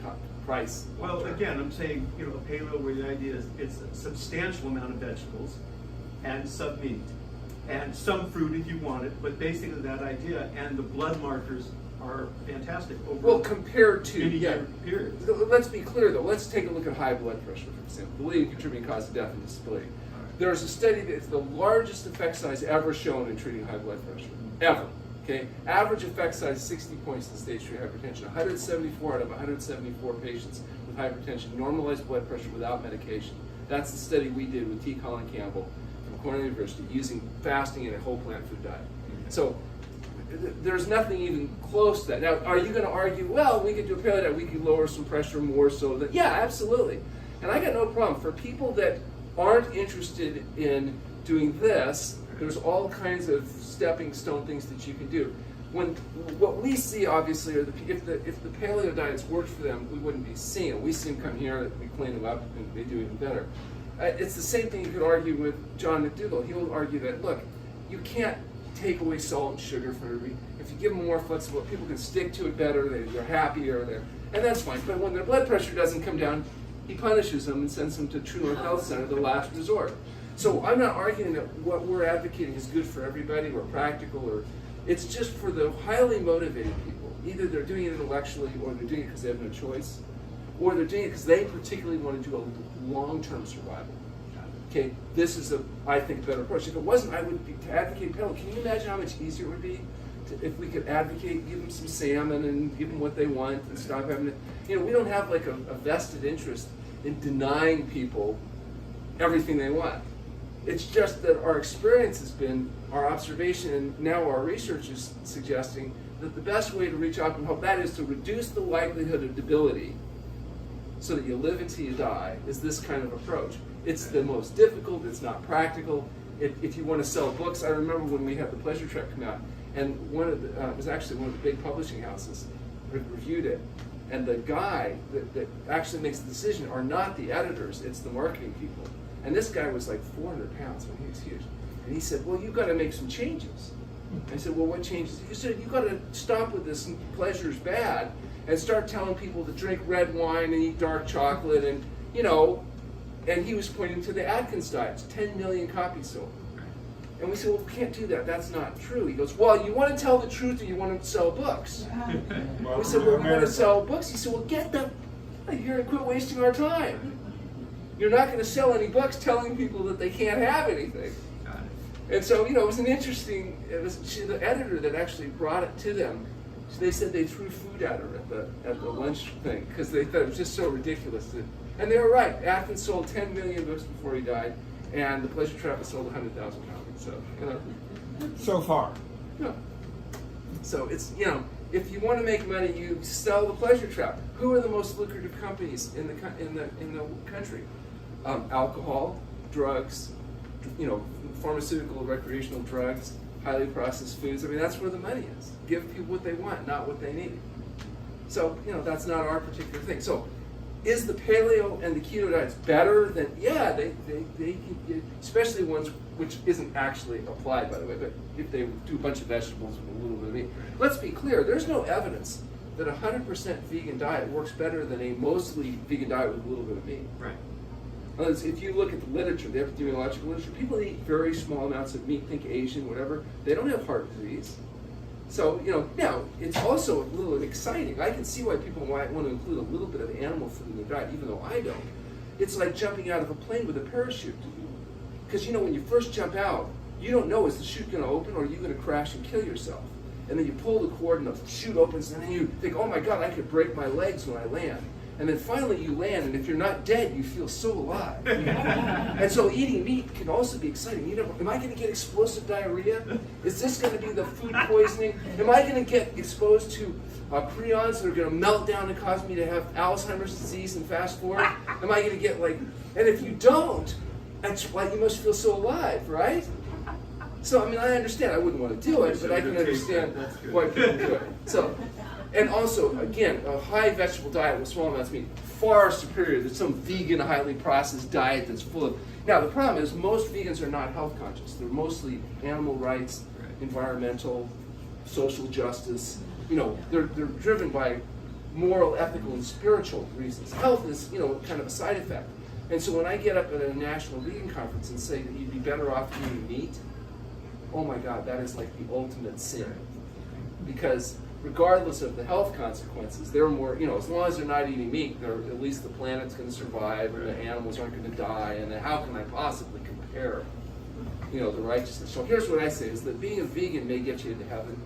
price. Well, again, I'm saying, a paleo where the idea is it's a substantial amount of vegetables and some meat and some fruit if you want it, but basically that idea, and the blood markers are fantastic over Well, compared to, many yeah. year periods. Let's be clear though, let's take a look at high blood pressure, for example, the leading contributing cause of death and disability. There's a study that's the largest effect size ever shown in treating high blood pressure, ever. Okay, average effect size 60 points in stage 3 hypertension. 174 out of 174 patients with hypertension normalized blood pressure without medication. That's the study we did with T. Colin Campbell from Cornell University using fasting and a whole plant food diet. So there's nothing even close to that. Now, are you going to argue, well, we could do a paleo diet, we could lower some pressure more so that, yeah, absolutely. And I got no problem. For people that aren't interested in doing this, there's all kinds of stepping stone things that you can do. What we see, obviously, are if the paleo diets worked for them, we wouldn't be seeing it. We see them come here, we clean them up, and they do even better. It's the same thing you could argue with John McDougall. He'll argue that, look, you can't take away salt and sugar from everybody. If you give them more flexible, people can stick to it better, they're happier, and that's fine. But when their blood pressure doesn't come down, he punishes them and sends them to TrueNorth Health Center, the last resort. So I'm not arguing that what we're advocating is good for everybody or practical, or it's just for the highly motivated people. Either they're doing it intellectually, or they're doing it because they have no choice, or they're doing it because they particularly want to do a long-term survival. Okay, this is I think, a better approach. If it wasn't, I would be to advocate paleo. Can you imagine how much easier it would be if we could advocate, give them some salmon and give them what they want and stop having to, we don't have like a vested interest in denying people everything they want. It's just that our experience has been, our observation, and now our research is suggesting that the best way to reach optimal health, that is to reduce the likelihood of debility so that you live until you die, is this kind of approach. It's the most difficult, it's not practical. If you want to sell books, I remember when we had the Pleasure Trap come out, and it was actually one of the big publishing houses reviewed it, and the guy that actually makes the decision are not the editors, it's the marketing people. And this guy was like 400 pounds, when he was huge. And he said, well, you've got to make some changes. I said, well, what changes? He said, you've got to stop with this pleasure's bad and start telling people to drink red wine and eat dark chocolate and, and he was pointing to the Atkins diet, 10 million copies sold. And we said, well, we can't do that, that's not true. He goes, well, you want to tell the truth or you want to sell books? We said, well, we want to sell books. He said, well, get them here and quit wasting our time. You're not going to sell any books telling people that they can't have anything. And so, it was it was the editor that actually brought it to them. So they said they threw food at her at the lunch thing because they thought it was just so ridiculous. And they were right. Atkins sold 10 million books before he died, and the Pleasure Trap has sold 100,000 copies. So, So far. Yeah. So it's, if you want to make money, you sell the Pleasure Trap. Who are the most lucrative companies in the country? Alcohol, drugs, pharmaceutical, recreational drugs, highly processed foods. I mean, that's where the money is. Give people what they want, not what they need. So, that's not our particular thing. So, is the paleo and the keto diets better than, yeah, they can, especially ones which isn't actually applied, by the way, but if they do a bunch of vegetables with a little bit of meat. Let's be clear, there's no evidence that a 100% vegan diet works better than a mostly vegan diet with a little bit of meat. Right. If you look at the literature, the epidemiological literature, people that eat very small amounts of meat, think Asian, whatever, they don't have heart disease. So, now, it's also a little exciting. I can see why people might want to include a little bit of animal food in their diet, even though I don't. It's like jumping out of a plane with a parachute. Because, when you first jump out, you don't know, is the chute going to open or are you going to crash and kill yourself? And then you pull the cord and the chute opens and then you think, oh my God, I could break my legs when I land. And then finally you land, and if you're not dead, you feel so alive. And so eating meat can also be exciting. Am I going to get explosive diarrhea? Is this going to be the food poisoning? Am I going to get exposed to prions that are going to melt down and cause me to have Alzheimer's disease and fast forward? Am I going to get and if you don't, that's why you must feel so alive, right? So, I understand I wouldn't want to do it, but I can understand why people do it. So. And also, again, a high vegetable diet with small amounts of meat, far superior to some vegan, highly processed diet that's full of... Now, the problem is most vegans are not health conscious. They're mostly animal rights, environmental, social justice. They're driven by moral, ethical, and spiritual reasons. Health is, kind of a side effect. And so when I get up at a national vegan conference and say that you'd be better off eating meat, oh my God, that is like the ultimate sin. Because regardless of the health consequences, they're more, as long as they're not eating meat, they're, at least the planet's going to survive and the animals aren't going to die, and then how can I possibly compare, the righteousness? So here's what I say, is that being a vegan may get you into heaven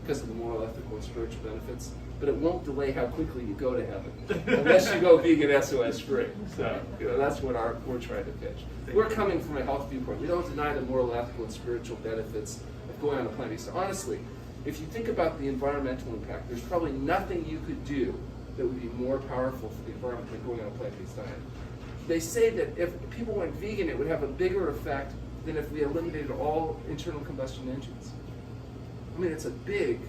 because of the moral, ethical, and spiritual benefits, but it won't delay how quickly you go to heaven, unless you go vegan SOS free. So, that's what we're trying to pitch. We're coming from a health viewpoint. We don't deny the moral, ethical, and spiritual benefits of going on a plant-based. Honestly, if you think about the environmental impact, there's probably nothing you could do that would be more powerful for the environment than going on a plant-based diet. They say that if people went vegan, it would have a bigger effect than if we eliminated all internal combustion engines. I mean, it's a big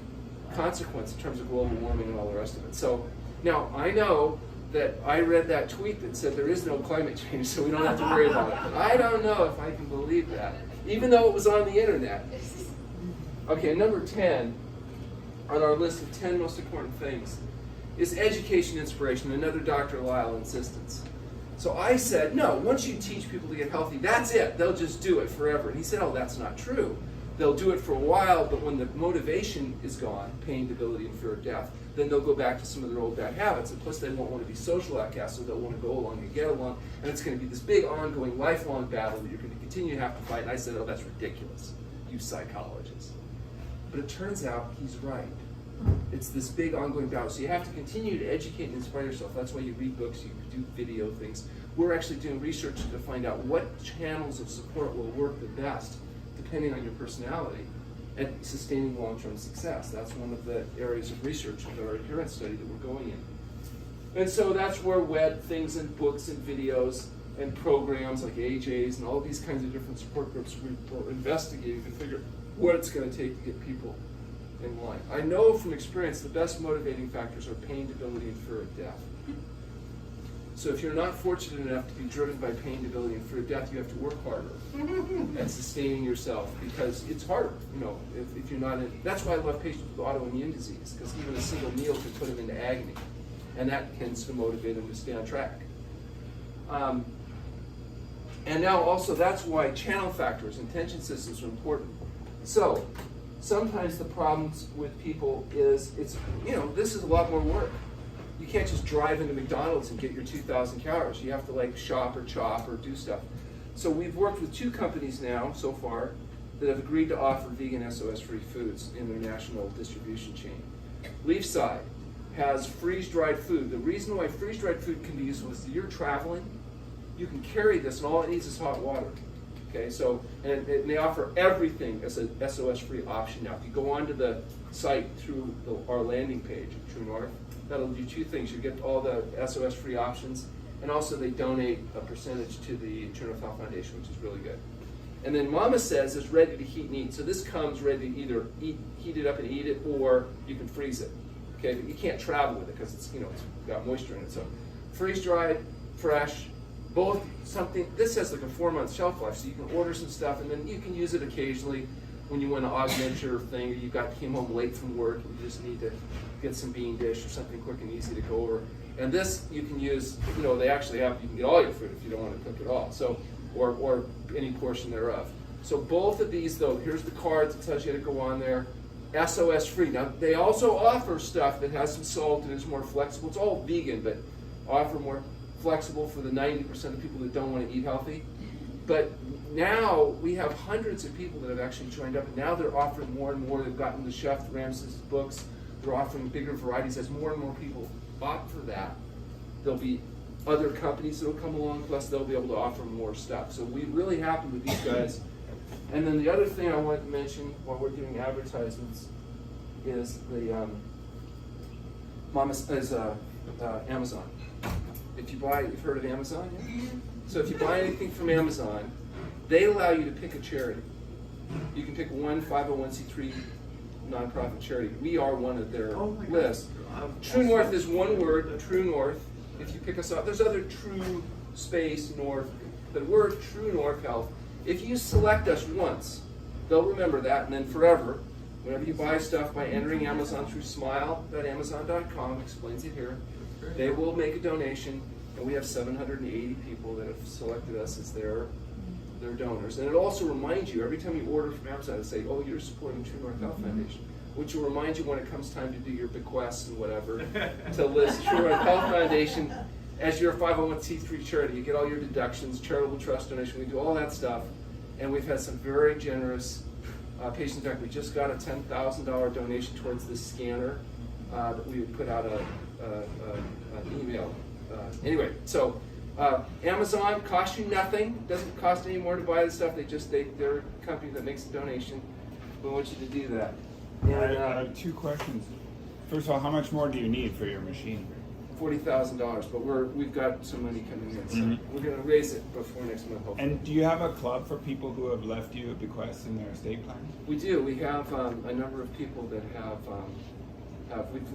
consequence in terms of global warming and all the rest of it. So now I know that I read that tweet that said there is no climate change, so we don't have to worry about it. But I don't know if I can believe that, even though it was on the internet. Okay, number 10 on our list of 10 most important things is education inspiration, another Dr. Lyle insistence. So I said, no, once you teach people to get healthy, that's it. They'll just do it forever. And he said, oh, that's not true. They'll do it for a while, but when the motivation is gone, pain, debility, and fear of death, then they'll go back to some of their old bad habits. And plus, they won't want to be social outcasts, so they'll want to go along and get along. And it's going to be this big, ongoing, lifelong battle that you're going to continue to have to fight. And I said, oh, that's ridiculous, you psychologists. But it turns out he's right. It's this big ongoing battle. So you have to continue to educate and inspire yourself. That's why you read books, you do video things. We're actually doing research to find out what channels of support will work the best, depending on your personality, at sustaining long-term success. That's one of the areas of research of our adherence study that we're going in. And so that's where web things and books and videos and programs like AJs and all these kinds of different support groups we're investigating to figure what it's going to take to get people in line. I know from experience the best motivating factors are pain, debility, and fear of death. So if you're not fortunate enough to be driven by pain, debility, and fear of death, you have to work harder at sustaining yourself, because it's harder, if you're not in. That's why I love patients with autoimmune disease, because even a single meal can put them into agony, and that tends to motivate them to stay on track. And now also that's why channel factors and tension systems are important. So sometimes the problems with people is this is a lot more work. You can't just drive into McDonald's and get your 2,000 calories. You have to shop or chop or do stuff. So we've worked with 2 companies now so far that have agreed to offer vegan SOS-free foods in their national distribution chain. Leafside has freeze-dried food. The reason why freeze-dried food can be useful is that you're traveling, you can carry this and all it needs is hot water. Okay, so, and they offer everything as a SOS-free option now. If you go onto the site through our landing page at TrueNorth, that'll do 2 things. You get all the SOS-free options, and also they donate a percentage to the TrueNorth Health Foundation, which is really good. And then Mama Says is ready to heat and eat. So this comes ready to either heat it up and eat it, or you can freeze it. Okay, but you can't travel with it because it's it's got moisture in it. So freeze-dried, fresh, both something. This has like a 4-month shelf life, so you can order some stuff, and then you can use it occasionally when you want to augment your thing, or you came home late from work and you just need to get some bean dish or something quick and easy to go over. And this you can use, they actually you can get all your food if you don't want to cook it all. So, or any portion thereof. So both of these though, here's the card that tells you how to go on there. SOS free. Now they also offer stuff that has some salt and is more flexible. It's all vegan, but offer more flexible for the 90% of people that don't want to eat healthy. But now we have hundreds of people that have actually joined up, and now they're offering more and more. They've gotten the Chef Ramsay's books. They're offering bigger varieties. As more and more people opt for that, there'll be other companies that'll come along, plus they'll be able to offer more stuff. So we're really happy with these guys. And then the other thing I wanted to mention while we're doing advertisements is the Amazon. If you buy, you've heard of Amazon, yeah? So if you buy anything from Amazon, they allow you to pick a charity. You can pick one 501c3 nonprofit charity. We are one of their list. True North is one word, True North. If you pick us up, there's other True Space North, but we're TrueNorth Health. If you select us once, they'll remember that, and then forever, whenever you buy stuff by entering Amazon through smile.amazon.com, explains it here, they will make a donation, and we have 780 people that have selected us as their donors. And it also reminds you, every time you order from Amazon, to say, oh, you're supporting TrueNorth Health Foundation. which will remind you when it comes time to do your bequests and whatever, to list TrueNorth Health Foundation as your 501c3 charity. You get all your deductions, charitable trust donation, we do all that stuff. And we've had some very generous patients. In fact, we just got a $10,000 donation towards this scanner that we put out an email. Anyway, so Amazon costs you nothing, doesn't cost any more to buy the stuff. They're a company that makes a donation. We want you to do that. And, I have two questions. First of all, how much more do you need for your machine? $40,000, but we've got some money coming in, so we're going to raise it before next month, hopefully. And do you have a club for people who have left you bequests in their estate plan? We do. We have a number of people that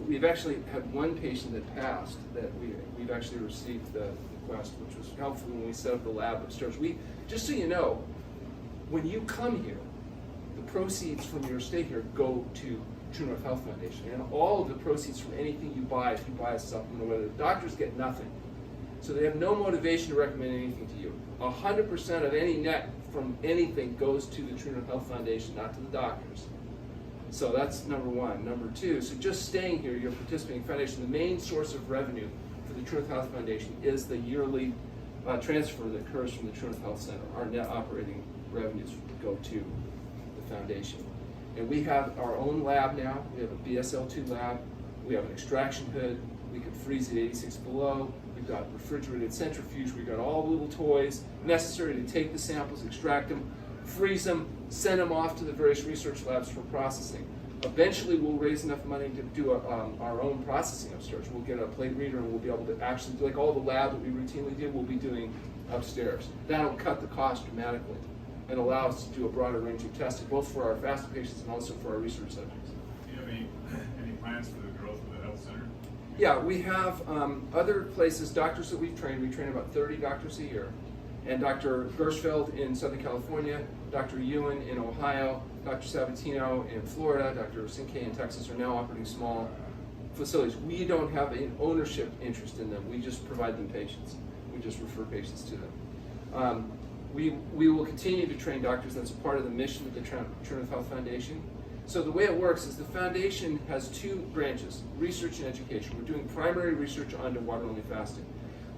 we've actually had one patient that passed that we've actually received the bequest, which was helpful when we set up the lab upstairs. Just so you know, when you come here, the proceeds from your stay here go to TrueNorth Health Foundation, and all of the proceeds from anything you buy, if you buy a supplement or whatever, the doctors get nothing. So they have no motivation to recommend anything to you. 100% of any net from anything goes to the TrueNorth Health Foundation, not to the doctors. So that's number one. Number two, so just staying here, you're participating in foundation. The main source of revenue for the TrueNorth Health Foundation is the yearly transfer that occurs from the TrueNorth Health Center. Our net operating revenues go to the foundation. And we have our own lab now. We have a BSL-2 lab. We have an extraction hood. We can freeze at 86 below. We've got refrigerated centrifuge. We've got all the little toys necessary to take the samples, extract them, freeze them, send them off to the various research labs for processing. Eventually, we'll raise enough money to do our own processing upstairs. We'll get a plate reader and we'll be able to actually do like all the lab that we routinely do, we'll be doing upstairs. That'll cut the cost dramatically and allow us to do a broader range of testing, both for our fasting patients and also for our research subjects. Do you have any plans for the growth of the health center? Yeah, we have other places, doctors that we've trained. We train about 30 doctors a year. And Dr. Gershfeld in Southern California, Dr. Ewan in Ohio, Dr. Sabatino in Florida, Dr. Sinke in Texas are now operating small facilities. We don't have an ownership interest in them. We just provide them patients. We just refer patients to them. We will continue to train doctors. That's part of the mission of the TrueNorth Health Foundation. So the way it works is the foundation has two branches, research and education. We're doing primary research on water-only fasting.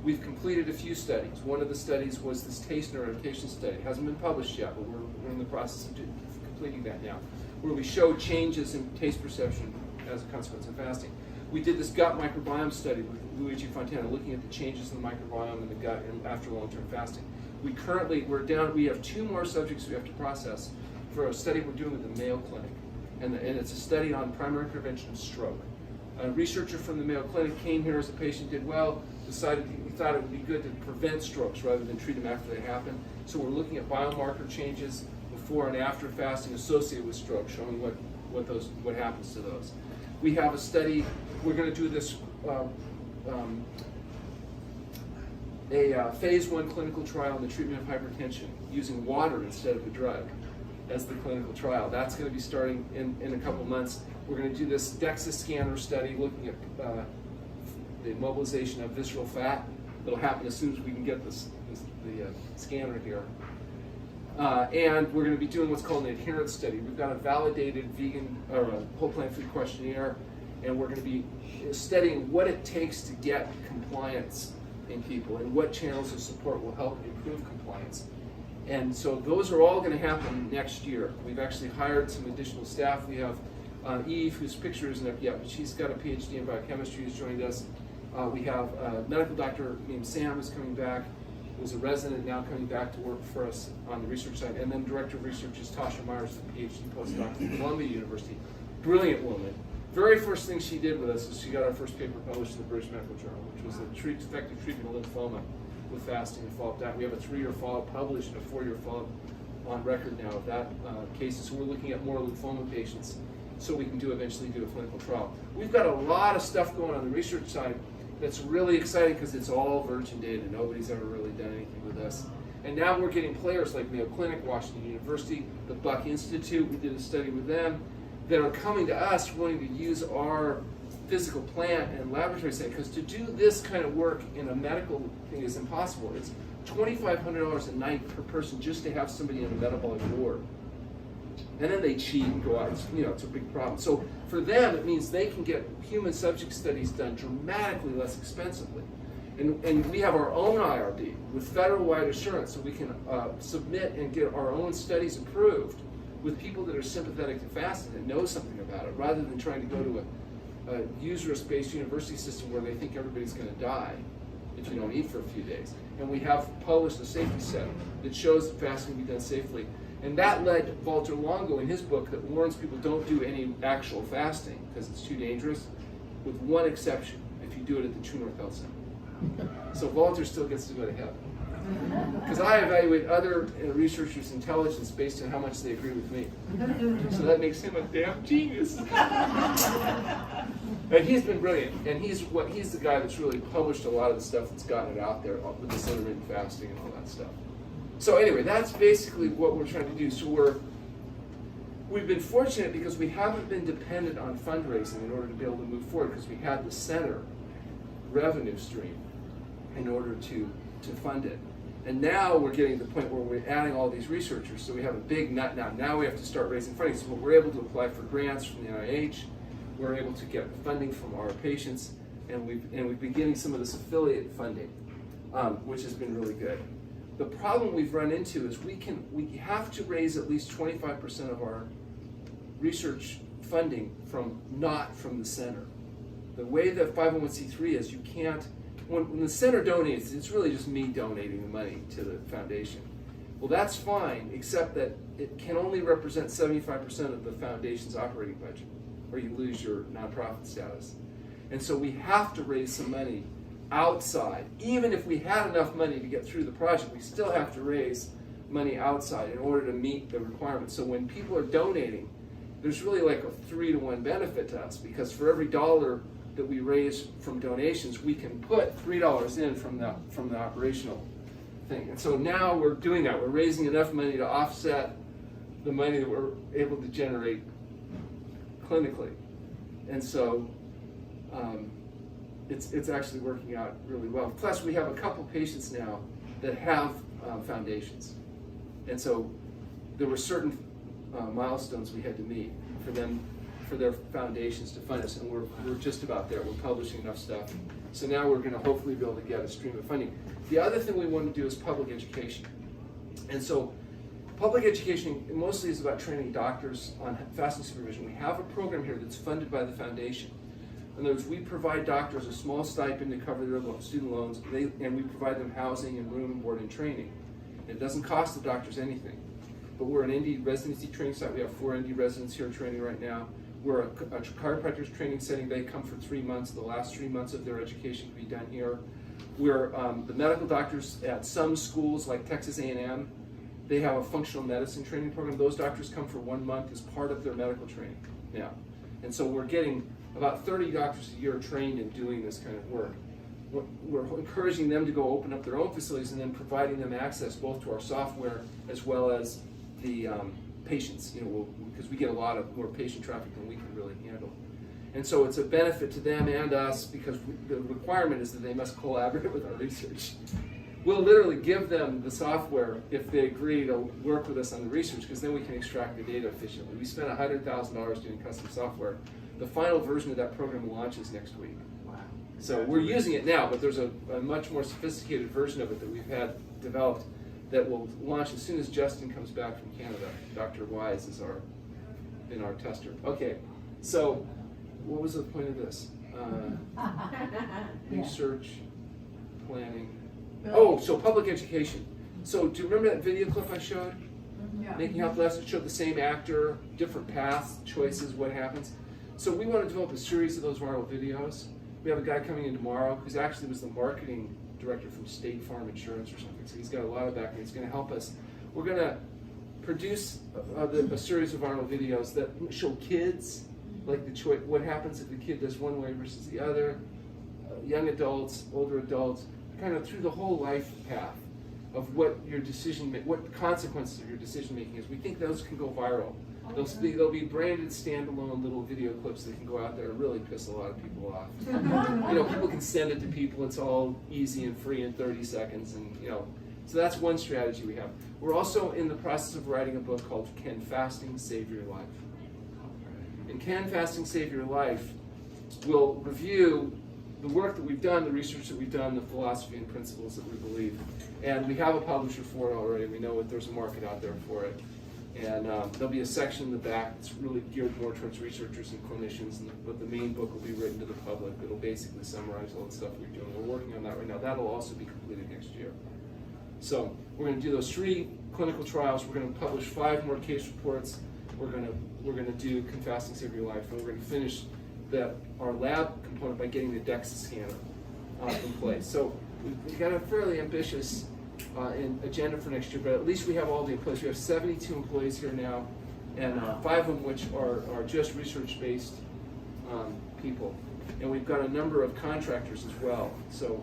We've completed a few studies. One of the studies was this taste neuroadaptation study. It hasn't been published yet, but we're in the process of completing that now, where we show changes in taste perception as a consequence of fasting. We did this gut microbiome study with Luigi Fontana, looking at the changes in the microbiome in the gut after long-term fasting. We have two more subjects we have to process for a study we're doing with the Mayo Clinic. And it's a study on primary prevention of stroke. A researcher from the Mayo Clinic came here as a patient, did well, decided he thought it would be good to prevent strokes rather than treat them after they happen. So we're looking at biomarker changes before and after fasting associated with stroke, showing what happens to those. We have a study, we're going to do this phase 1 clinical trial on the treatment of hypertension using water instead of a drug as the clinical trial. That's going to be starting in a couple months. We're going to do this DEXA scanner study looking at the mobilization of visceral fat. It'll happen as soon as we can get the scanner here. And we're going to be doing what's called an adherence study. We've got a validated vegan or a whole plant food questionnaire, and we're going to be studying what it takes to get compliance in people and what channels of support will help improve compliance. And so those are all going to happen next year. We've actually hired some additional staff. We have Eve, whose picture isn't up yet, but she's got a PhD in biochemistry, who's joined us. We have a medical doctor named Sam who's coming back, who's a resident now coming back to work for us on the research side. And then director of research is Tasha Myers, the PhD postdoc from Columbia University. Brilliant woman. Very first thing she did with us is she got our first paper published in the British Medical Journal, which was the effective treatment of lymphoma with fasting and follow-up diet. We have a 3-year follow-up published and a 4-year follow-up on record now of that cases. So we're looking at more lymphoma patients so we can eventually do a clinical trial. We've got a lot of stuff going on the research side that's really exciting because it's all virgin data. Nobody's ever really done anything with this. And now we're getting players like Mayo Clinic, Washington University, the Buck Institute, we did a study with them, that are coming to us wanting to use our physical plant and laboratory setting, because to do this kind of work in a medical thing is impossible. It's $2,500 a night per person just to have somebody in a metabolic ward. And then they cheat and go out. It's a big problem. So for them, it means they can get human subject studies done dramatically less expensively. And we have our own IRB with federal-wide assurance, so we can submit and get our own studies approved with people that are sympathetic to fasting and know something about it, rather than trying to go to a user-based university system where they think everybody's going to die if you don't eat for a few days. And we have published a safety set that shows that fasting can be done safely. And that led Walter Longo in his book that warns people don't do any actual fasting because it's too dangerous, with one exception, if you do it at the TrueNorth Health Center. So Walter still gets to go to heaven. Because I evaluate other researchers' intelligence based on how much they agree with me. So that makes him a damn genius. And he's been brilliant. And he's the guy that's really published a lot of the stuff that's gotten it out there with this intermittent fasting and all that stuff. So anyway, that's basically what we're trying to do. So we've been fortunate because we haven't been dependent on fundraising in order to be able to move forward, because we had the center revenue stream in order to fund it. And now we're getting to the point where we're adding all these researchers, so we have a big nut now. Now we have to start raising funding. So we're able to apply for grants from the NIH, we're able to get funding from our patients, and we've been getting some of this affiliate funding, which has been really good. The problem we've run into is we have to raise at least 25% of our research funding not from the center. The way the 501c3 is, you can't, when the center donates, it's really just me donating the money to the foundation. Well, that's fine, except that it can only represent 75% of the foundation's operating budget, or you lose your nonprofit status. And so we have to raise some money outside. Even if we had enough money to get through the project, we still have to raise money outside in order to meet the requirements. So when people are donating, there's really like a 3-to-1 benefit to us, because for every dollar that we raise from donations, we can put $3 in from the operational thing. And so now we're doing that. We're raising enough money to offset the money that we're able to generate clinically. And so it's actually working out really well. Plus, we have a couple patients now that have foundations. And so there were certain milestones we had to meet for their foundations to fund us, and we're just about there. We're publishing enough stuff. So now we're going to hopefully be able to get a stream of funding. The other thing we want to do is public education. And so public education mostly is about training doctors on fasting supervision. We have a program here that's funded by the foundation. In other words, we provide doctors a small stipend to cover their student loans, and we provide them housing and room and board and training. It doesn't cost the doctors anything. But we're an ND residency training site. We have 4 ND residents here training right now. We're a chiropractor's training setting. They come for 3 months. The last 3 months of their education can be done here. We're the medical doctors at some schools like Texas A&M. They have a functional medicine training program. Those doctors come for 1 month as part of their medical training now. And so we're getting about 30 doctors a year trained in doing this kind of work. We're encouraging them to go open up their own facilities and then providing them access both to our software as well as the patients, because we get a lot of more patient traffic than we can really handle. And so it's a benefit to them and us, because the requirement is that they must collaborate with our research. We'll literally give them the software if they agree to work with us on the research, because then we can extract the data efficiently. We spent $100,000 doing custom software. The final version of that program launches next week. Wow. So we're using it now, but there's a much more sophisticated version of it that we've had developed that will launch as soon as Justin comes back from Canada. Dr. Wise has been our tester. Okay, so what was the point of this? Research, planning. Oh, so public education. So do you remember that video clip I showed? Yeah. Making Health Lessons showed the same actor, different paths, choices, what happens. So we want to develop a series of those viral videos. We have a guy coming in tomorrow who's actually was the marketing director from State Farm Insurance or something. So he's got a lot of background. He's going to help us. We're going to produce a series of viral videos that show kids, like the choice, what happens if the kid does one way versus the other, young adults, older adults, kind of through the whole life path of what your what the consequences of your decision making is. We think those can go viral. They'll be branded standalone little video clips that can go out there and really piss a lot of people off. People can send it to people. It's all easy and free in 30 seconds, and So that's one strategy we have. We're also in the process of writing a book called Can Fasting Save Your Life? And Can Fasting Save Your Life will review the work that we've done, the research that we've done, the philosophy and principles that we believe. And we have a publisher for it already. We know that there's a market out there for it. And there'll be a section in the back that's really geared more towards researchers and clinicians, but the main book will be written to the public. It'll basically summarize all the stuff we're doing. We're working on that right now. That'll also be completed next year. So we're going to do those 3 clinical trials. We're going to publish 5 more case reports. We're going to do Can Fasting Save Your Life, and we're going to finish our lab component by getting the DEXA scanner in place. So we've got a fairly ambitious agenda for next year, but at least we have all the in place. We have 72 employees here now, and 5 of them which are just research-based people, and we've got a number of contractors as well. So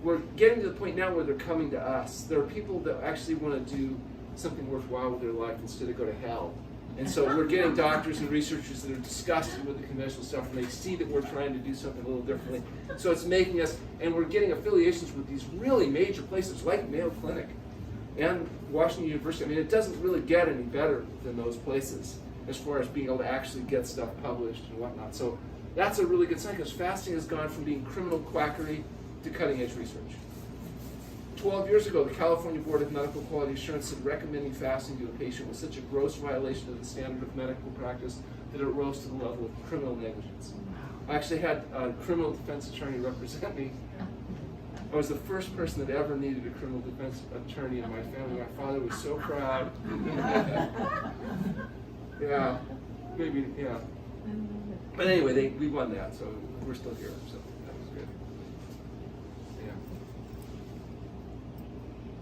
we're getting to the point now where they're coming to us. There are people that actually want to do something worthwhile with their life instead of go to hell. And so we're getting doctors and researchers that are disgusted with the conventional stuff, and they see that we're trying to do something a little differently. So it's making us, and we're getting affiliations with these really major places like Mayo Clinic and Washington University. I mean, it doesn't really get any better than those places as far as being able to actually get stuff published and whatnot. So that's a really good sign, because fasting has gone from being criminal quackery to cutting-edge research. 12 years ago, the California Board of Medical Quality Assurance said recommending fasting to a patient was such a gross violation of the standard of medical practice that it rose to the level of criminal negligence. I actually had a criminal defense attorney represent me. I was the first person that ever needed a criminal defense attorney in my family. My father was so proud. Yeah, maybe, yeah. But anyway, we won that, so we're still here, so that was good. Yeah.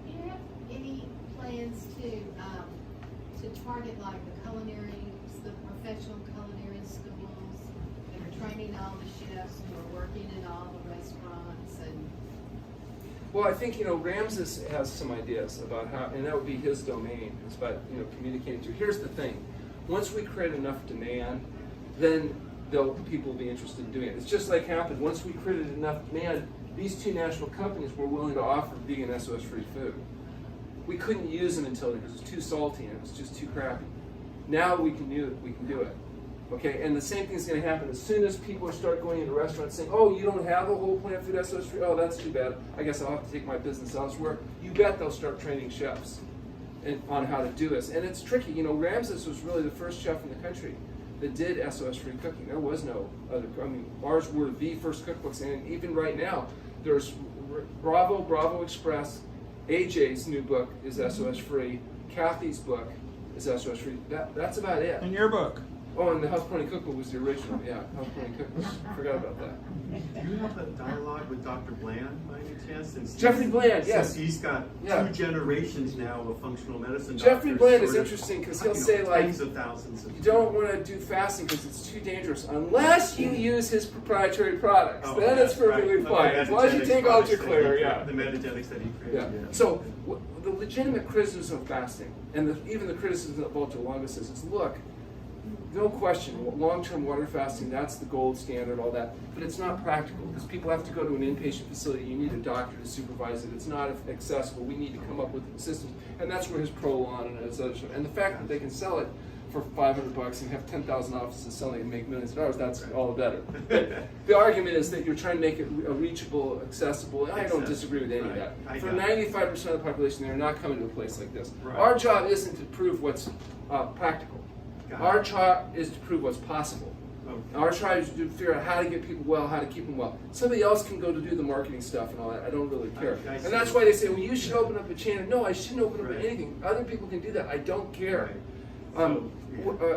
Do you have any plans to target like the professional culinary schools that are training all the chefs who are working in all the restaurants and? Well, I think, Ramses has some ideas about how, and that would be his domain. It's about, communicating to. Here's the thing. Once we create enough demand, then people will be interested in doing it. It's just like happened. Once we created enough demand, these 2 national companies were willing to offer vegan SOS-free food. We couldn't use them until because it was too salty and it was just too crappy. Now we can do it. Okay, and the same thing is going to happen as soon as people start going into restaurants saying, "Oh, you don't have a whole plant food SOS-free? Oh, that's too bad. I guess I'll have to take my business elsewhere." You bet they'll start training chefs on how to do this. And it's tricky. Ramses was really the first chef in the country that did SOS-free cooking. There was no other. I mean, ours were the first cookbooks, and even right now, there's Bravo Express. AJ's new book is SOS-free. Kathy's book is SOS-free. That's about it. In your book. Oh, and the Health Planning Cookbook was the original. Yeah, Health Planning Cookbook. Forgot about that. Do you have a dialogue with Dr. Bland by any chance? Jeffrey Bland, yes. Since he's got 2 generations now of functional medicine. Jeffrey Bland is sort of, interesting because he'll say like, tens of thousands of you don't want to do fasting because it's too dangerous unless you use his proprietary products. Then it's perfectly fine. As long as you take Ultra-Clear, yeah. The metagenics that he created. Yeah. So the legitimate criticism of fasting, and even the criticism of ultra-longus is look, no question, long-term water fasting, that's the gold standard, all that, but it's not practical because people have to go to an inpatient facility. You need a doctor to supervise it. It's not accessible. We need to come up with systems, and that's where his Prolon and his other stuff, and the fact that they can sell it for $500 and have 10,000 offices selling it and make millions of dollars, that's all the better. But the argument is that you're trying to make it reachable, accessible. I don't disagree with any of that. For 95% of the population, they're not coming to a place like this. Right. Our job isn't to prove what's practical. Our job is to prove what's possible. Okay. Our job is to figure out how to get people well, how to keep them well. Somebody else can go to do the marketing stuff and all that. I don't really care. I and see. that's why they say, well, you should open up a chain. No, I shouldn't open up Right. anything. Other people can do that. I don't care. Right.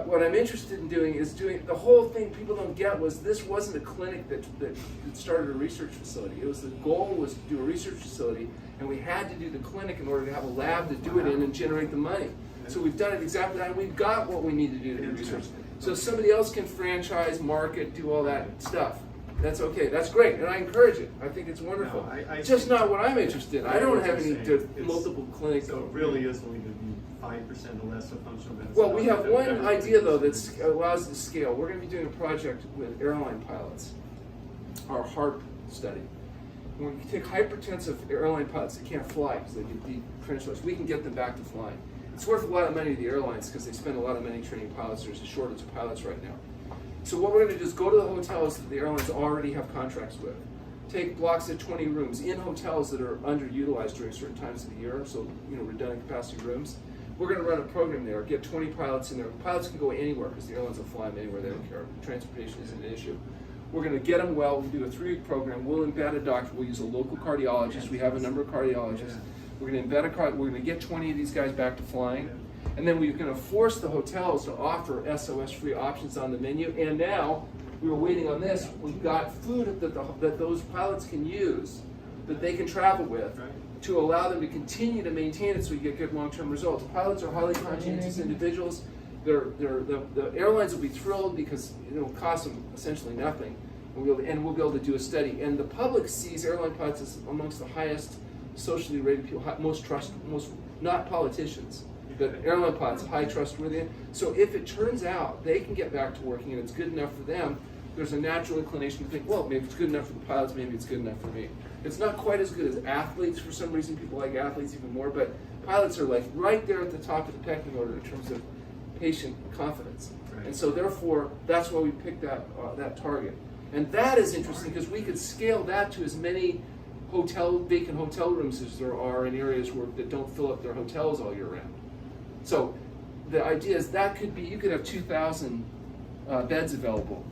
What I'm interested in doing is the whole thing people don't get was this wasn't a clinic that started a research facility. The goal was to do a research facility, and we had to do the clinic in order to have a lab to do it in and generate the money. So we've done it exactly that, and we've got what we need to do to do research. So somebody else can franchise, market, do all that stuff. That's okay. That's great, and I encourage it. I think it's wonderful. No, I It's just see. not what I'm interested in. I don't have any It's- multiple clinics. So it really is only going to be 5% or less of functional medicine. Well, we have one Everything idea though is- that allows us to scale. We're going to be doing a project with airline pilots, our HARP study. when we take hypertensive airline pilots that can't fly because they get decredentialized, we can get them back to flying. It's worth a lot of money to the airlines because they spend a lot of money training pilots. There's a shortage of pilots right now. So what we're going to do is go to the hotels that the airlines already have contracts with. Take blocks of 20 rooms in hotels that are underutilized during certain times of the year, so redundant capacity rooms. We're going to run a program there, get 20 pilots in there. Pilots can go anywhere because the airlines will fly them anywhere, they don't care. Transportation isn't an issue. We're going to get them well. We'll do a 3-week program. We'll embed a doctor. We'll use a local cardiologist. We have a number of cardiologists. We're going to embed we're going to get 20 of these guys back to flying. And then we're going to force the hotels to offer SOS-free options on the menu. And now, we were waiting on this, we've got food that those pilots can use, that they can travel with, to allow them to continue to maintain it so you get good long-term results. Pilots are highly conscientious individuals. The airlines will be thrilled because it'll cost them essentially nothing. And we'll be able to do a study. And the public sees airline pilots as amongst the highest socially rated people, most not politicians, but airline pilots, high trustworthy. So if it turns out they can get back to working and it's good enough for them, there's a natural inclination to think, well, maybe it's good enough for the pilots, maybe it's good enough for me. It's not quite as good as athletes. For some reason, people like athletes even more, but pilots are like right there at the top of the pecking order in terms of patient confidence. Right. And so therefore, that's why we picked that target. And that is interesting because we could scale that to as many vacant hotel rooms as there are in areas that don't fill up their hotels all year round. So the idea is that could be, you could have 2,000 beds available,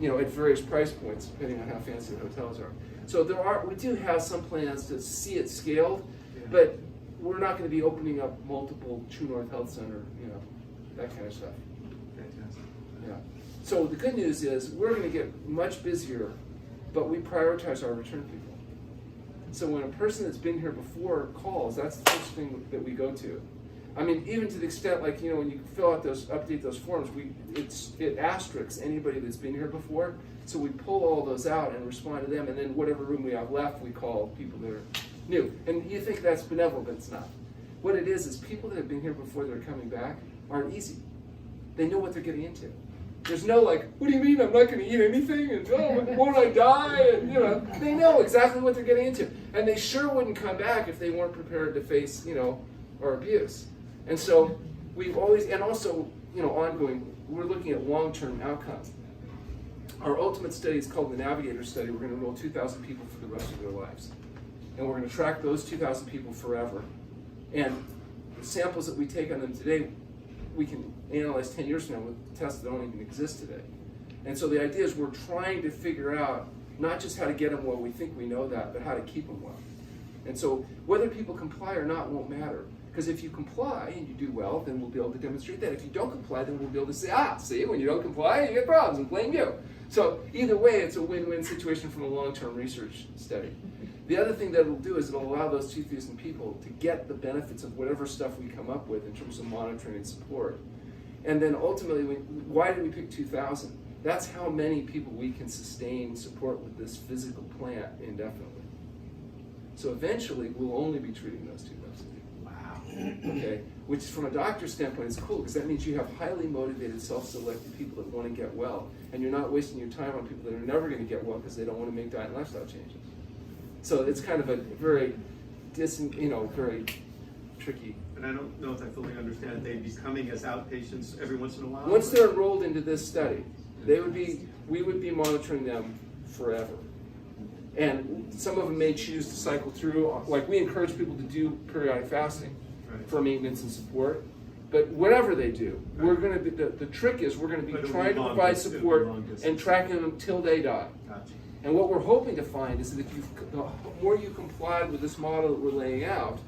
at various price points, depending on how fancy the hotels are. So we do have some plans to see it scaled, but we're not going to be opening up multiple TrueNorth Health Center, that kind of stuff. Fantastic. Yeah. So the good news is we're going to get much busier, but we prioritize our return people. So when a person that's been here before calls, that's the first thing that we go to. I mean, even to the extent, like, when you fill out update those forms, it asterisks anybody that's been here before. So we pull all those out and respond to them, and then whatever room we have left, we call people that are new. And you think that's benevolent, but it's not. What it is people that have been here before that are coming back aren't easy. They know what they're getting into. There's no like, what do you mean I'm not going to eat anything? And won't I die? And they know exactly what they're getting into. And they sure wouldn't come back if they weren't prepared to face, our abuse. And so we've always, and also, ongoing, we're looking at long-term outcomes. Our ultimate study is called the Navigator Study. We're going to enroll 2,000 people for the rest of their lives. And we're going to track those 2,000 people forever. And the samples that we take on them today, we can analyze 10 years from now with tests that don't even exist today. And so the idea is we're trying to figure out not just how to get them well, we think we know that, but how to keep them well. And so whether people comply or not won't matter. Because if you comply and you do well, then we'll be able to demonstrate that. If you don't comply, then we'll be able to say, see, when you don't comply, you get problems and blame you. So either way, it's a win-win situation from a long-term research study. The other thing that it'll do is it'll allow those 2,000 people to get the benefits of whatever stuff we come up with in terms of monitoring and support. And then ultimately, why did we pick 2,000? That's how many people we can sustain support with this physical plant indefinitely. So eventually, we'll only be treating those 2,000 people. Wow. Okay, which from a doctor's standpoint is cool because that means you have highly motivated, self-selected people that want to get well, and you're not wasting your time on people that are never going to get well because they don't want to make diet and lifestyle changes. So it's kind of a very, very tricky. And I don't know if I fully understand. They'd be coming as outpatients every once in a while. Once they're enrolled into this study, we would be monitoring them forever. And some of them may choose to cycle through. Like we encourage people to do periodic fasting for maintenance and support. But whatever they do, we're going to be the trick is we're going to be trying to provide support and tracking them until they die. Gotcha. And what we're hoping to find is that the more you comply with this model that we're laying out,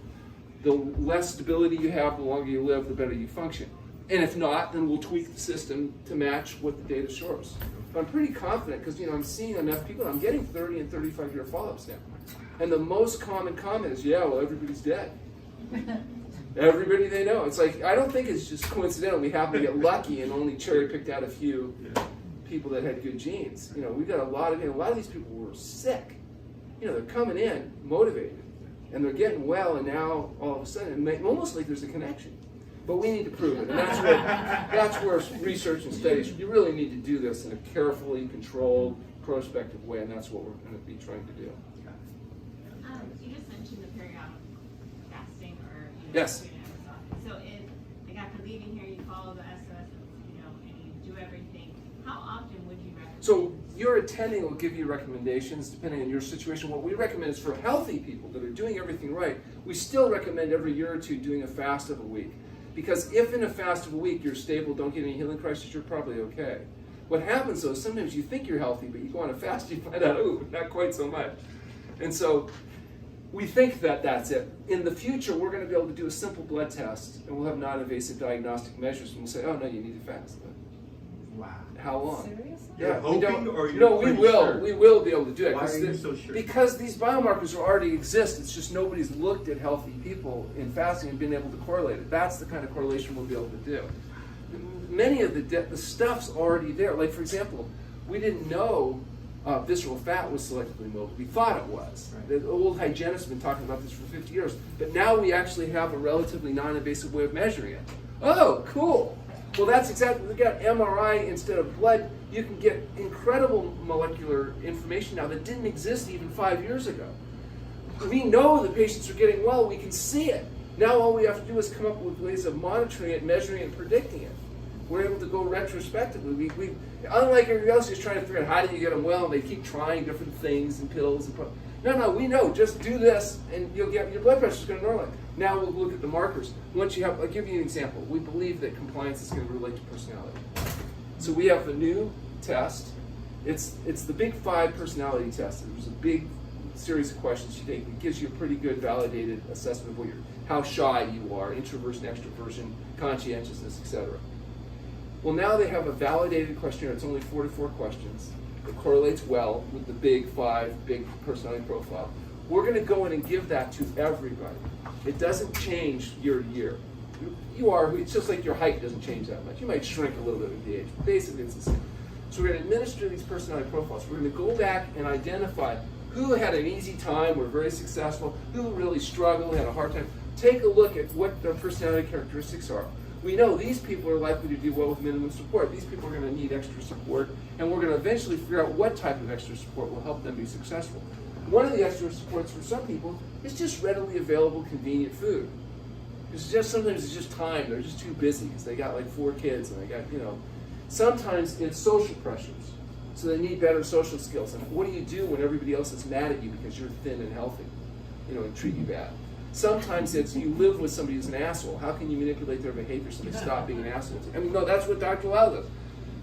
the less stability you have, the longer you live, the better you function. And if not, then we'll tweak the system to match what the data shows. But I'm pretty confident because I'm seeing enough people. I'm getting 30 and 35-year follow-ups now. And the most common comment is, yeah, well, everybody's dead. Everybody they know. It's like, I don't think it's just coincidental. We happen to get lucky and only cherry-picked out a few people that had good genes. We've got a lot of these people were sick. They're coming in motivated, and they're getting well, and now all of a sudden, almost like there's a connection. But we need to prove it, and that's where research and studies. You really need to do this in a carefully controlled, prospective way, and that's what we're going to be trying to do. You just mentioned the periodic fasting or, Yes. doing Amazon. So if, like after leaving here, you follow the SOS, and you do everything, how often would you recommend? So your attending will give you recommendations depending on your situation. What we recommend is for healthy people that are doing everything right, we still recommend every year or two doing a fast of a week. Because if in a fast of a week you're stable, don't get any healing crisis, you're probably okay. What happens though is sometimes you think you're healthy, but you go on a fast, you find out, ooh, not quite so much. And so we think that that's it. In the future, we're going to be able to do a simple blood test, and we'll have non-invasive diagnostic measures, and we'll say, oh no, you need to fast. Wow. How long? Seriously? You're Yeah, we hoping, don't. or you're No, we pretty will. sure? We will be able to do it. Why are you so sure? Because these biomarkers already exist. It's just nobody's looked at healthy people in fasting and been able to correlate it. That's the kind of correlation we'll be able to do. Many of the stuff's already there. Like for example, we didn't know visceral fat was selectively mobile. We thought it was. Right. The old hygienists have been talking about this for 50 years. But now we actually have a relatively non-invasive way of measuring it. Oh, cool. Well, that's exactly, we got MRI instead of blood. You can get incredible molecular information now that didn't exist even 5 years ago. We know the patients are getting well. We can see it. Now all we have to do is come up with ways of monitoring it, measuring it, and predicting it. We're able to go retrospectively. We unlike everybody else who's trying to figure out how do you get them well, and they keep trying different things and pills and no, we know. Just do this, and you'll get your blood pressure is going to normalize. Now we'll look at the markers. Once you have, I'll give you an example. We believe that compliance is going to relate to personality. So we have a new test. It's the Big 5 personality test. There's a big series of questions you take. It gives you a pretty good validated assessment of how shy you are, introversion, extroversion, conscientiousness, etc. Well, now they have a validated questionnaire. It's only 44 questions. It correlates well with the Big 5, big personality profile. We're going to go in and give that to everybody. It doesn't change year to year. It's just like your height doesn't change that much. You might shrink a little bit with the age, but basically it's the same. So we're going to administer these personality profiles. We're going to go back and identify who had an easy time, were very successful, who really struggled, had a hard time. Take a look at what their personality characteristics are. We know these people are likely to do well with minimum support. These people are going to need extra support, and we're going to eventually figure out what type of extra support will help them be successful. One of the extra supports for some people is just readily available, convenient food. Sometimes it's just time. They're just too busy because they got like 4 kids and they got, Sometimes it's social pressures. So they need better social skills. And what do you do when everybody else is mad at you because you're thin and healthy, and treat you bad? Sometimes it's you live with somebody who's an asshole. How can you manipulate their behavior so they stop being an asshole? No, that's what Dr. Lau does.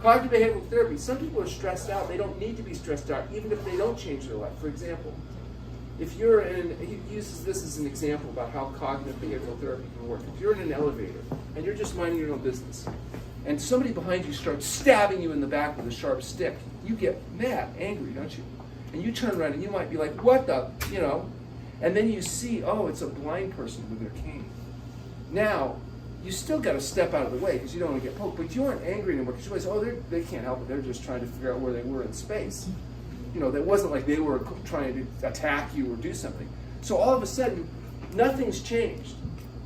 Cognitive behavioral therapy. Some people are stressed out. They don't need to be stressed out, even if they don't change their life. For example, if you're he uses this as an example about how cognitive behavioral therapy can work. If you're in an elevator and you're just minding your own business, and somebody behind you starts stabbing you in the back with a sharp stick, you get mad, angry, don't you? And you turn around and you might be like, what the, and then you see, oh, it's a blind person with their cane. Now, you still got to step out of the way because you don't want to get poked, but you aren't angry anymore because you realize, oh, they can't help it. They're just trying to figure out where they were in space. That wasn't like they were trying to attack you or do something. So all of a sudden, nothing's changed.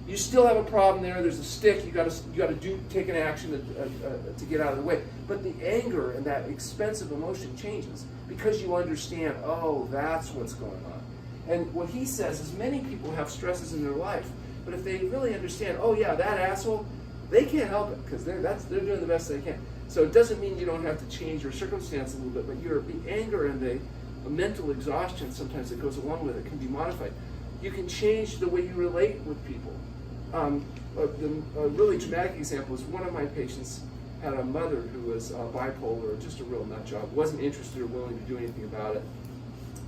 You still have a problem there. There's a stick. You got to take an action to get out of the way. But the anger and that expensive emotion changes because you understand. Oh, that's what's going on. And what he says is many people have stresses in their life, but if they really understand, oh yeah, that asshole, they can't help it because they're doing the best they can. So it doesn't mean you don't have to change your circumstance a little bit, but the anger and the mental exhaustion sometimes that goes along with it can be modified. You can change the way you relate with people. A really dramatic example is one of my patients had a mother who was bipolar, just a real nut job, wasn't interested or willing to do anything about it,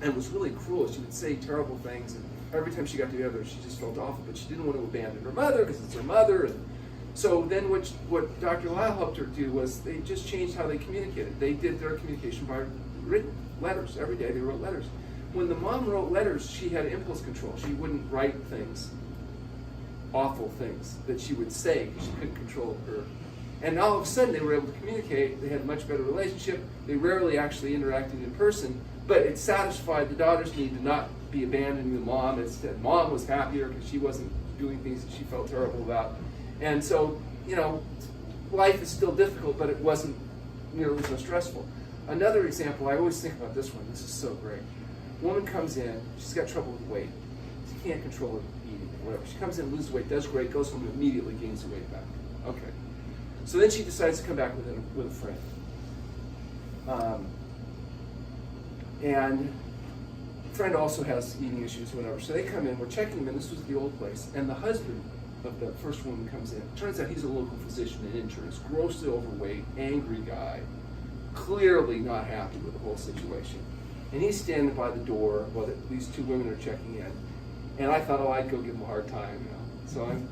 and was really cruel. She would say terrible things, and every time she got together, she just felt awful, but she didn't want to abandon her mother because it's her mother. And so then what Dr. Lyle helped her do was they just changed how they communicated. They did their communication by written letters. Every day they wrote letters. When the mom wrote letters, she had impulse control. She wouldn't write things, awful things that she would say because she couldn't control her. And all of a sudden they were able to communicate. They had a much better relationship. They rarely actually interacted in person, but it satisfied the daughter's need to not be abandoning the mom. Instead, mom was happier because she wasn't doing things that she felt terrible about. And so, life is still difficult, but it wasn't nearly so stressful. Another example, I always think about this one. This is so great. Woman comes in, she's got trouble with weight. She can't control her eating, whatever. She comes in, loses weight, does great, goes home and immediately gains the weight back. Okay. So then she decides to come back with a friend. And the friend also has eating issues or whatever. So they come in, we're checking them in, this was the old place, and the husband of the first woman comes in. Turns out he's a local physician in internist, grossly overweight, angry guy, clearly not happy with the whole situation. And he's standing by the door while these two women are checking in. And I thought, oh, I'd go give him a hard time, So I'm,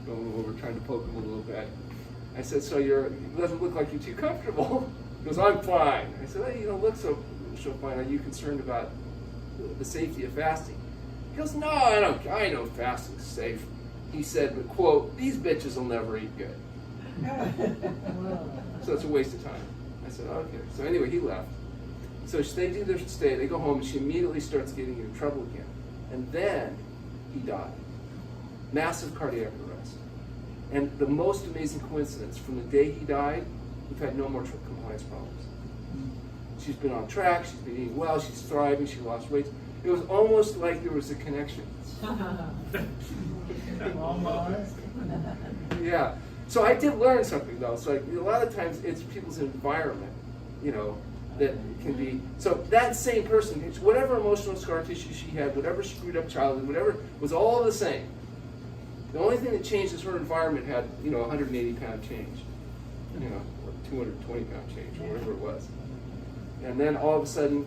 going over, trying to poke him a little bit. I said, so it doesn't look like you're too comfortable. He goes, I'm fine. I said, hey, you don't look so fine. Are you concerned about the safety of fasting? He goes, no, I know fasting's safe. He said, but quote, these bitches will never eat good. So it's a waste of time. I said, okay. So anyway, he left. So they do their stay, they go home, and she immediately starts getting into trouble again. And then he died. Massive cardiac arrest. And the most amazing coincidence, from the day he died, we've had no more compliance problems. She's been on track, she's been eating well, she's thriving, she lost weight. It was almost like there was a connection. Yeah. So I did learn something though. So like, a lot of times it's people's environment, that can be. So that same person, whatever emotional scar tissue she had, whatever screwed up childhood, whatever, was all the same. The only thing that changed is her environment had, 180-pound change, or 220-pound change, or whatever it was. And then all of a sudden,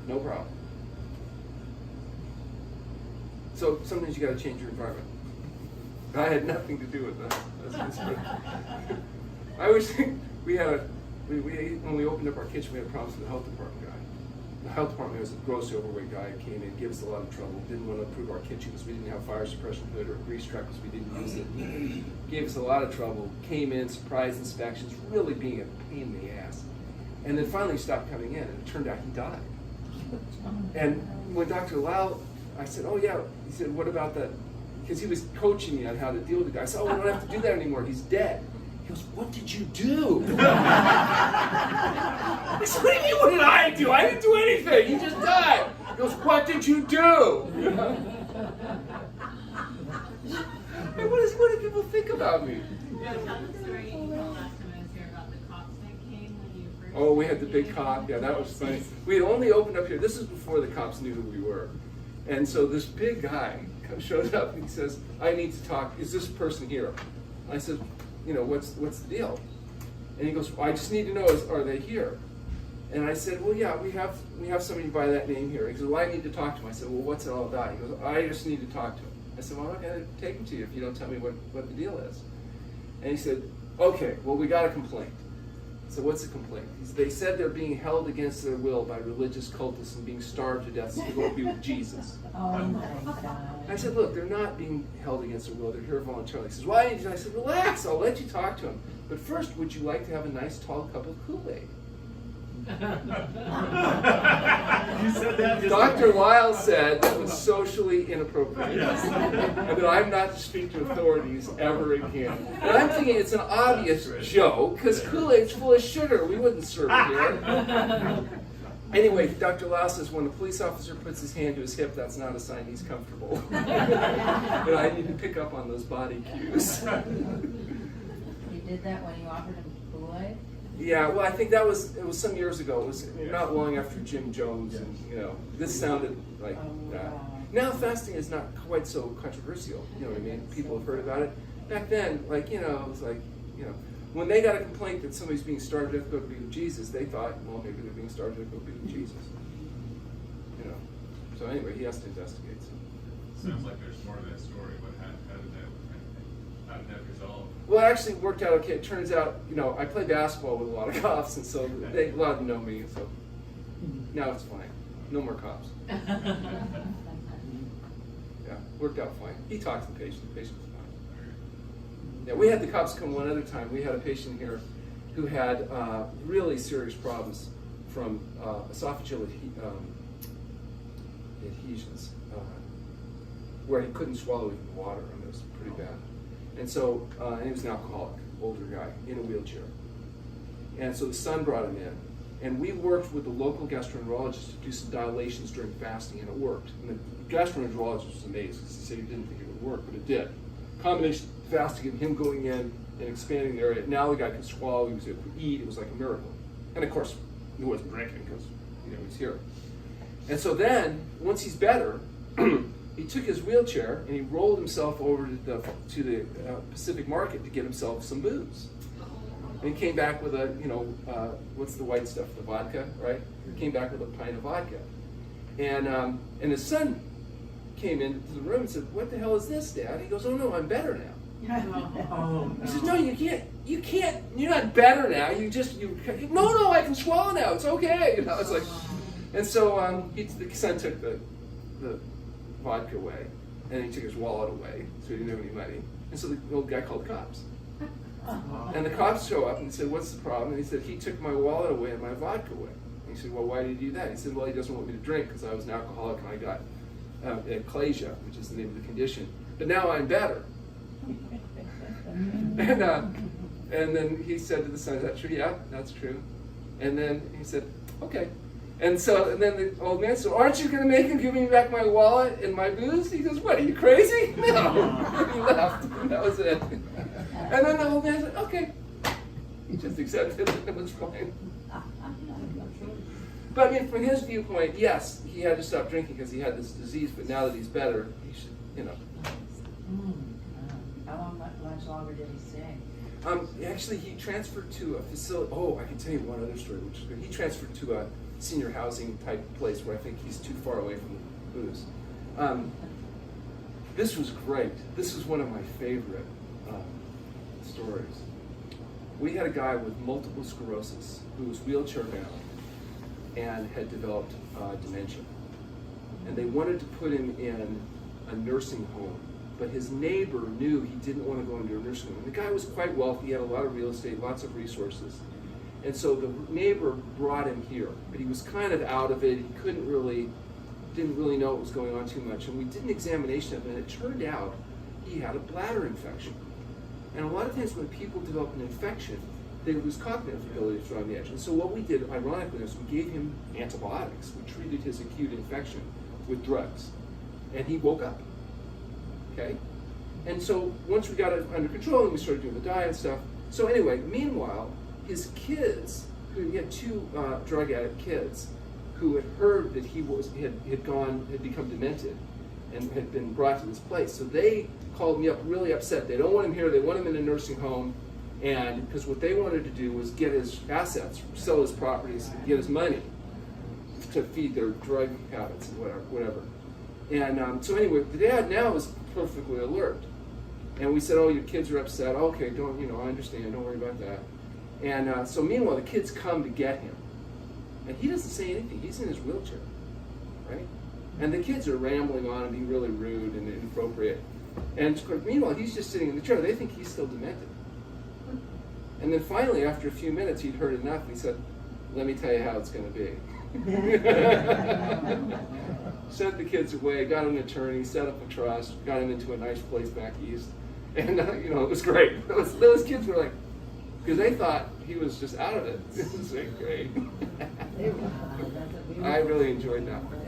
no problem. So sometimes you got to change your environment. I had nothing to do with that. I wish we had when we opened up our kitchen, we had problems with the health department guy. The health department was a grossly overweight guy who came in, gave us a lot of trouble, didn't want to improve our kitchen because we didn't have fire suppression hood or a grease trap because we didn't use it. Gave us a lot of trouble, came in, surprise inspections, really being a pain in the ass. And then finally he stopped coming in, and it turned out he died. And when Dr. Lau, I said, oh yeah, he said, what about that? Because he was coaching me on how to deal with the guy. I said, oh, we don't have to do that anymore, he's dead. He goes, what did you do? I said, what do you mean, what did I do? I didn't do anything, he just died. He goes, what did you do? And what do people think about me? Tell the story you told last time I was here about the cops that came when you first. Oh, we had the big cop. Yeah, that was funny. We had only opened up here. This is before the cops knew who we were. And so this big guy shows up and he says, I need to talk. Is this person here? I said, what's the deal? And he goes, well, I just need to know, are they here? And I said, well, yeah, we have somebody by that name here. He said, well, I need to talk to him. I said, well, what's it all about? He goes, I just need to talk to him. I said, well, I'm going to take him to you if you don't tell me what the deal is. And he said, okay, well, we got a complaint. So what's the complaint? They said they're being held against their will by religious cultists and being starved to death so they go be with Jesus. Oh my God. I said, look, they're not being held against their will. They're here voluntarily. He says, why did you? I said, relax. I'll let you talk to him. But first, would you like to have a nice tall cup of Kool-Aid? You said that. Dr. Lyle said that was socially inappropriate. And that I'm not to speak to authorities ever again. And I'm thinking it's an obvious joke, because Kool-Aid's full of sugar. We wouldn't serve it here. Anyway, Dr. Lyle says when a police officer puts his hand to his hip, that's not a sign he's comfortable. And I need to pick up on those body cues. You did that when you offered him Kool-Aid? Yeah, well, I think it was some years ago. It was not long after Jim Jones, and this sounded like that. Now fasting is not quite so controversial. You know what I mean? People have heard about it. Back then, it was like, when they got a complaint that somebody's being starved to go to be with Jesus, they thought, well, maybe they're being starved to go be with Jesus. So anyway, he has to investigate. Sounds like there's more to that story, but how did that resolve? Well, it actually worked out okay. It turns out, I play basketball with a lot of cops, and so a lot of them know me, so now it's fine. No more cops. Yeah, worked out fine. He talked to the patient. The patient was fine. Yeah, we had the cops come one other time. We had a patient here who had really serious problems from esophageal adhesions, where he couldn't swallow even water. I mean, it was pretty bad. And so, and he was an alcoholic, older guy, in a wheelchair. And so the son brought him in, And we worked with the local gastroenterologist to do some dilations during fasting, and it worked. And the gastroenterologist was amazed because he said he didn't think it would work, but it did. Combination of fasting and him going in and expanding the area. Now the guy could swallow, he was able to eat, it was like a miracle. And of course, he wasn't drinking because he's here. And so then, once he's better, he took his wheelchair and he rolled himself over to the Pacific Market to get himself some booze. And he came back with a, what's the white stuff, the vodka, right? He came back with a pint of vodka. And his son came into the room and said, "What the hell is this, Dad?" He goes, "Oh no, I'm better now." He says, "No, you can't, you're not better now, no, I can swallow now, it's okay." It's like, and so the son took the vodka away, and he took his wallet away, so he didn't have any money. And so the old guy called the cops. And the cops show up and said, "What's the problem?" And he said, "He took my wallet away and my vodka away." And he said, "Well, why did he do that?" He said, "Well, he doesn't want me to drink because I was an alcoholic and I got eclasia, which is the name of the condition. But now I'm better." And then he said to the son, "Is that true?" "Yeah, that's true." And then he said, "Okay." And then the old man said, "Aren't you going to make him give me back my wallet and my booze?" He goes, "What, are you crazy?" No. And he left. And that was it. And then the old man said, "Okay." He just accepted it. It was fine. But I mean, from his viewpoint, yes, he had to stop drinking because he had this disease, but now that he's better, he should, How much longer did he stay? Actually, he transferred to a facility. Oh, I can tell you one other story, which is good. He transferred to a senior housing type place where I think he's too far away from the booze. This was great. This was one of my favorite stories. We had a guy with multiple sclerosis who was wheelchair bound and had developed dementia. And they wanted to put him in a nursing home, but his neighbor knew he didn't want to go into a nursing home. The guy was quite wealthy, he had a lot of real estate, lots of resources. And so the neighbor brought him here, but he was kind of out of it. He didn't really know what was going on too much. And we did an examination of him, and it turned out he had a bladder infection. And a lot of times when people develop an infection, they lose cognitive abilities on the edge. And so what we did, ironically, is we gave him antibiotics. We treated his acute infection with drugs. And he woke up. Okay? And so once we got it under control and we started doing the diet and stuff. So anyway, meanwhile, his kids, he had two drug addict kids who had heard that he had become demented and had been brought to this place. So they called me up really upset. They don't want him here, they want him in a nursing home. And because what they wanted to do was get his assets, sell his properties, get his money to feed their drug habits and whatever. And so anyway, the dad now is perfectly alert. And we said, "Oh, your kids are upset. Okay, I understand, don't worry about that." And so meanwhile, the kids come to get him. And he doesn't say anything, he's in his wheelchair, right? And the kids are rambling on and being really rude and inappropriate. And meanwhile, he's just sitting in the chair. They think he's still demented. And then finally, after a few minutes, he'd heard enough, and he said, "Let me tell you how it's going to be." Sent the kids away, got an attorney, set up a trust, got him into a nice place back east. And, it was great. Those kids were like, because they thought he was just out of it. It was like, great. I really enjoyed that one.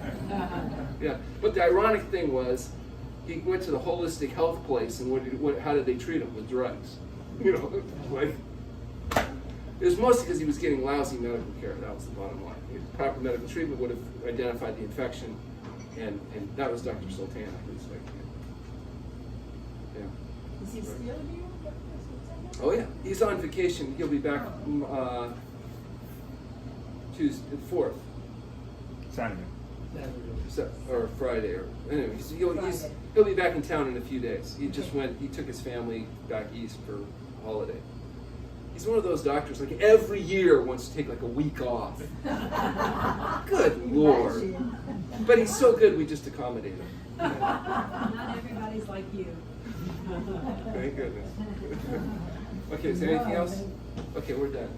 Yeah, but the ironic thing was, he went to the holistic health place, and how did they treat him? With drugs. Like, it was mostly because he was getting lousy medical care. That was the bottom line. Proper medical treatment would have identified the infection, and that was Dr. Sultana. Who's like, yeah. Is he still here? Oh yeah, he's on vacation. He'll be back Tuesday, 4th. Saturday. Or Friday, or anyway, he'll be back in town in a few days. He just he took his family back east for a holiday. He's one of those doctors, like every year wants to take like a week off. Good Lord. But he's so good, we just accommodate him. Not everybody's like you. Thank goodness. Okay, is there anything else? Okay, we're done.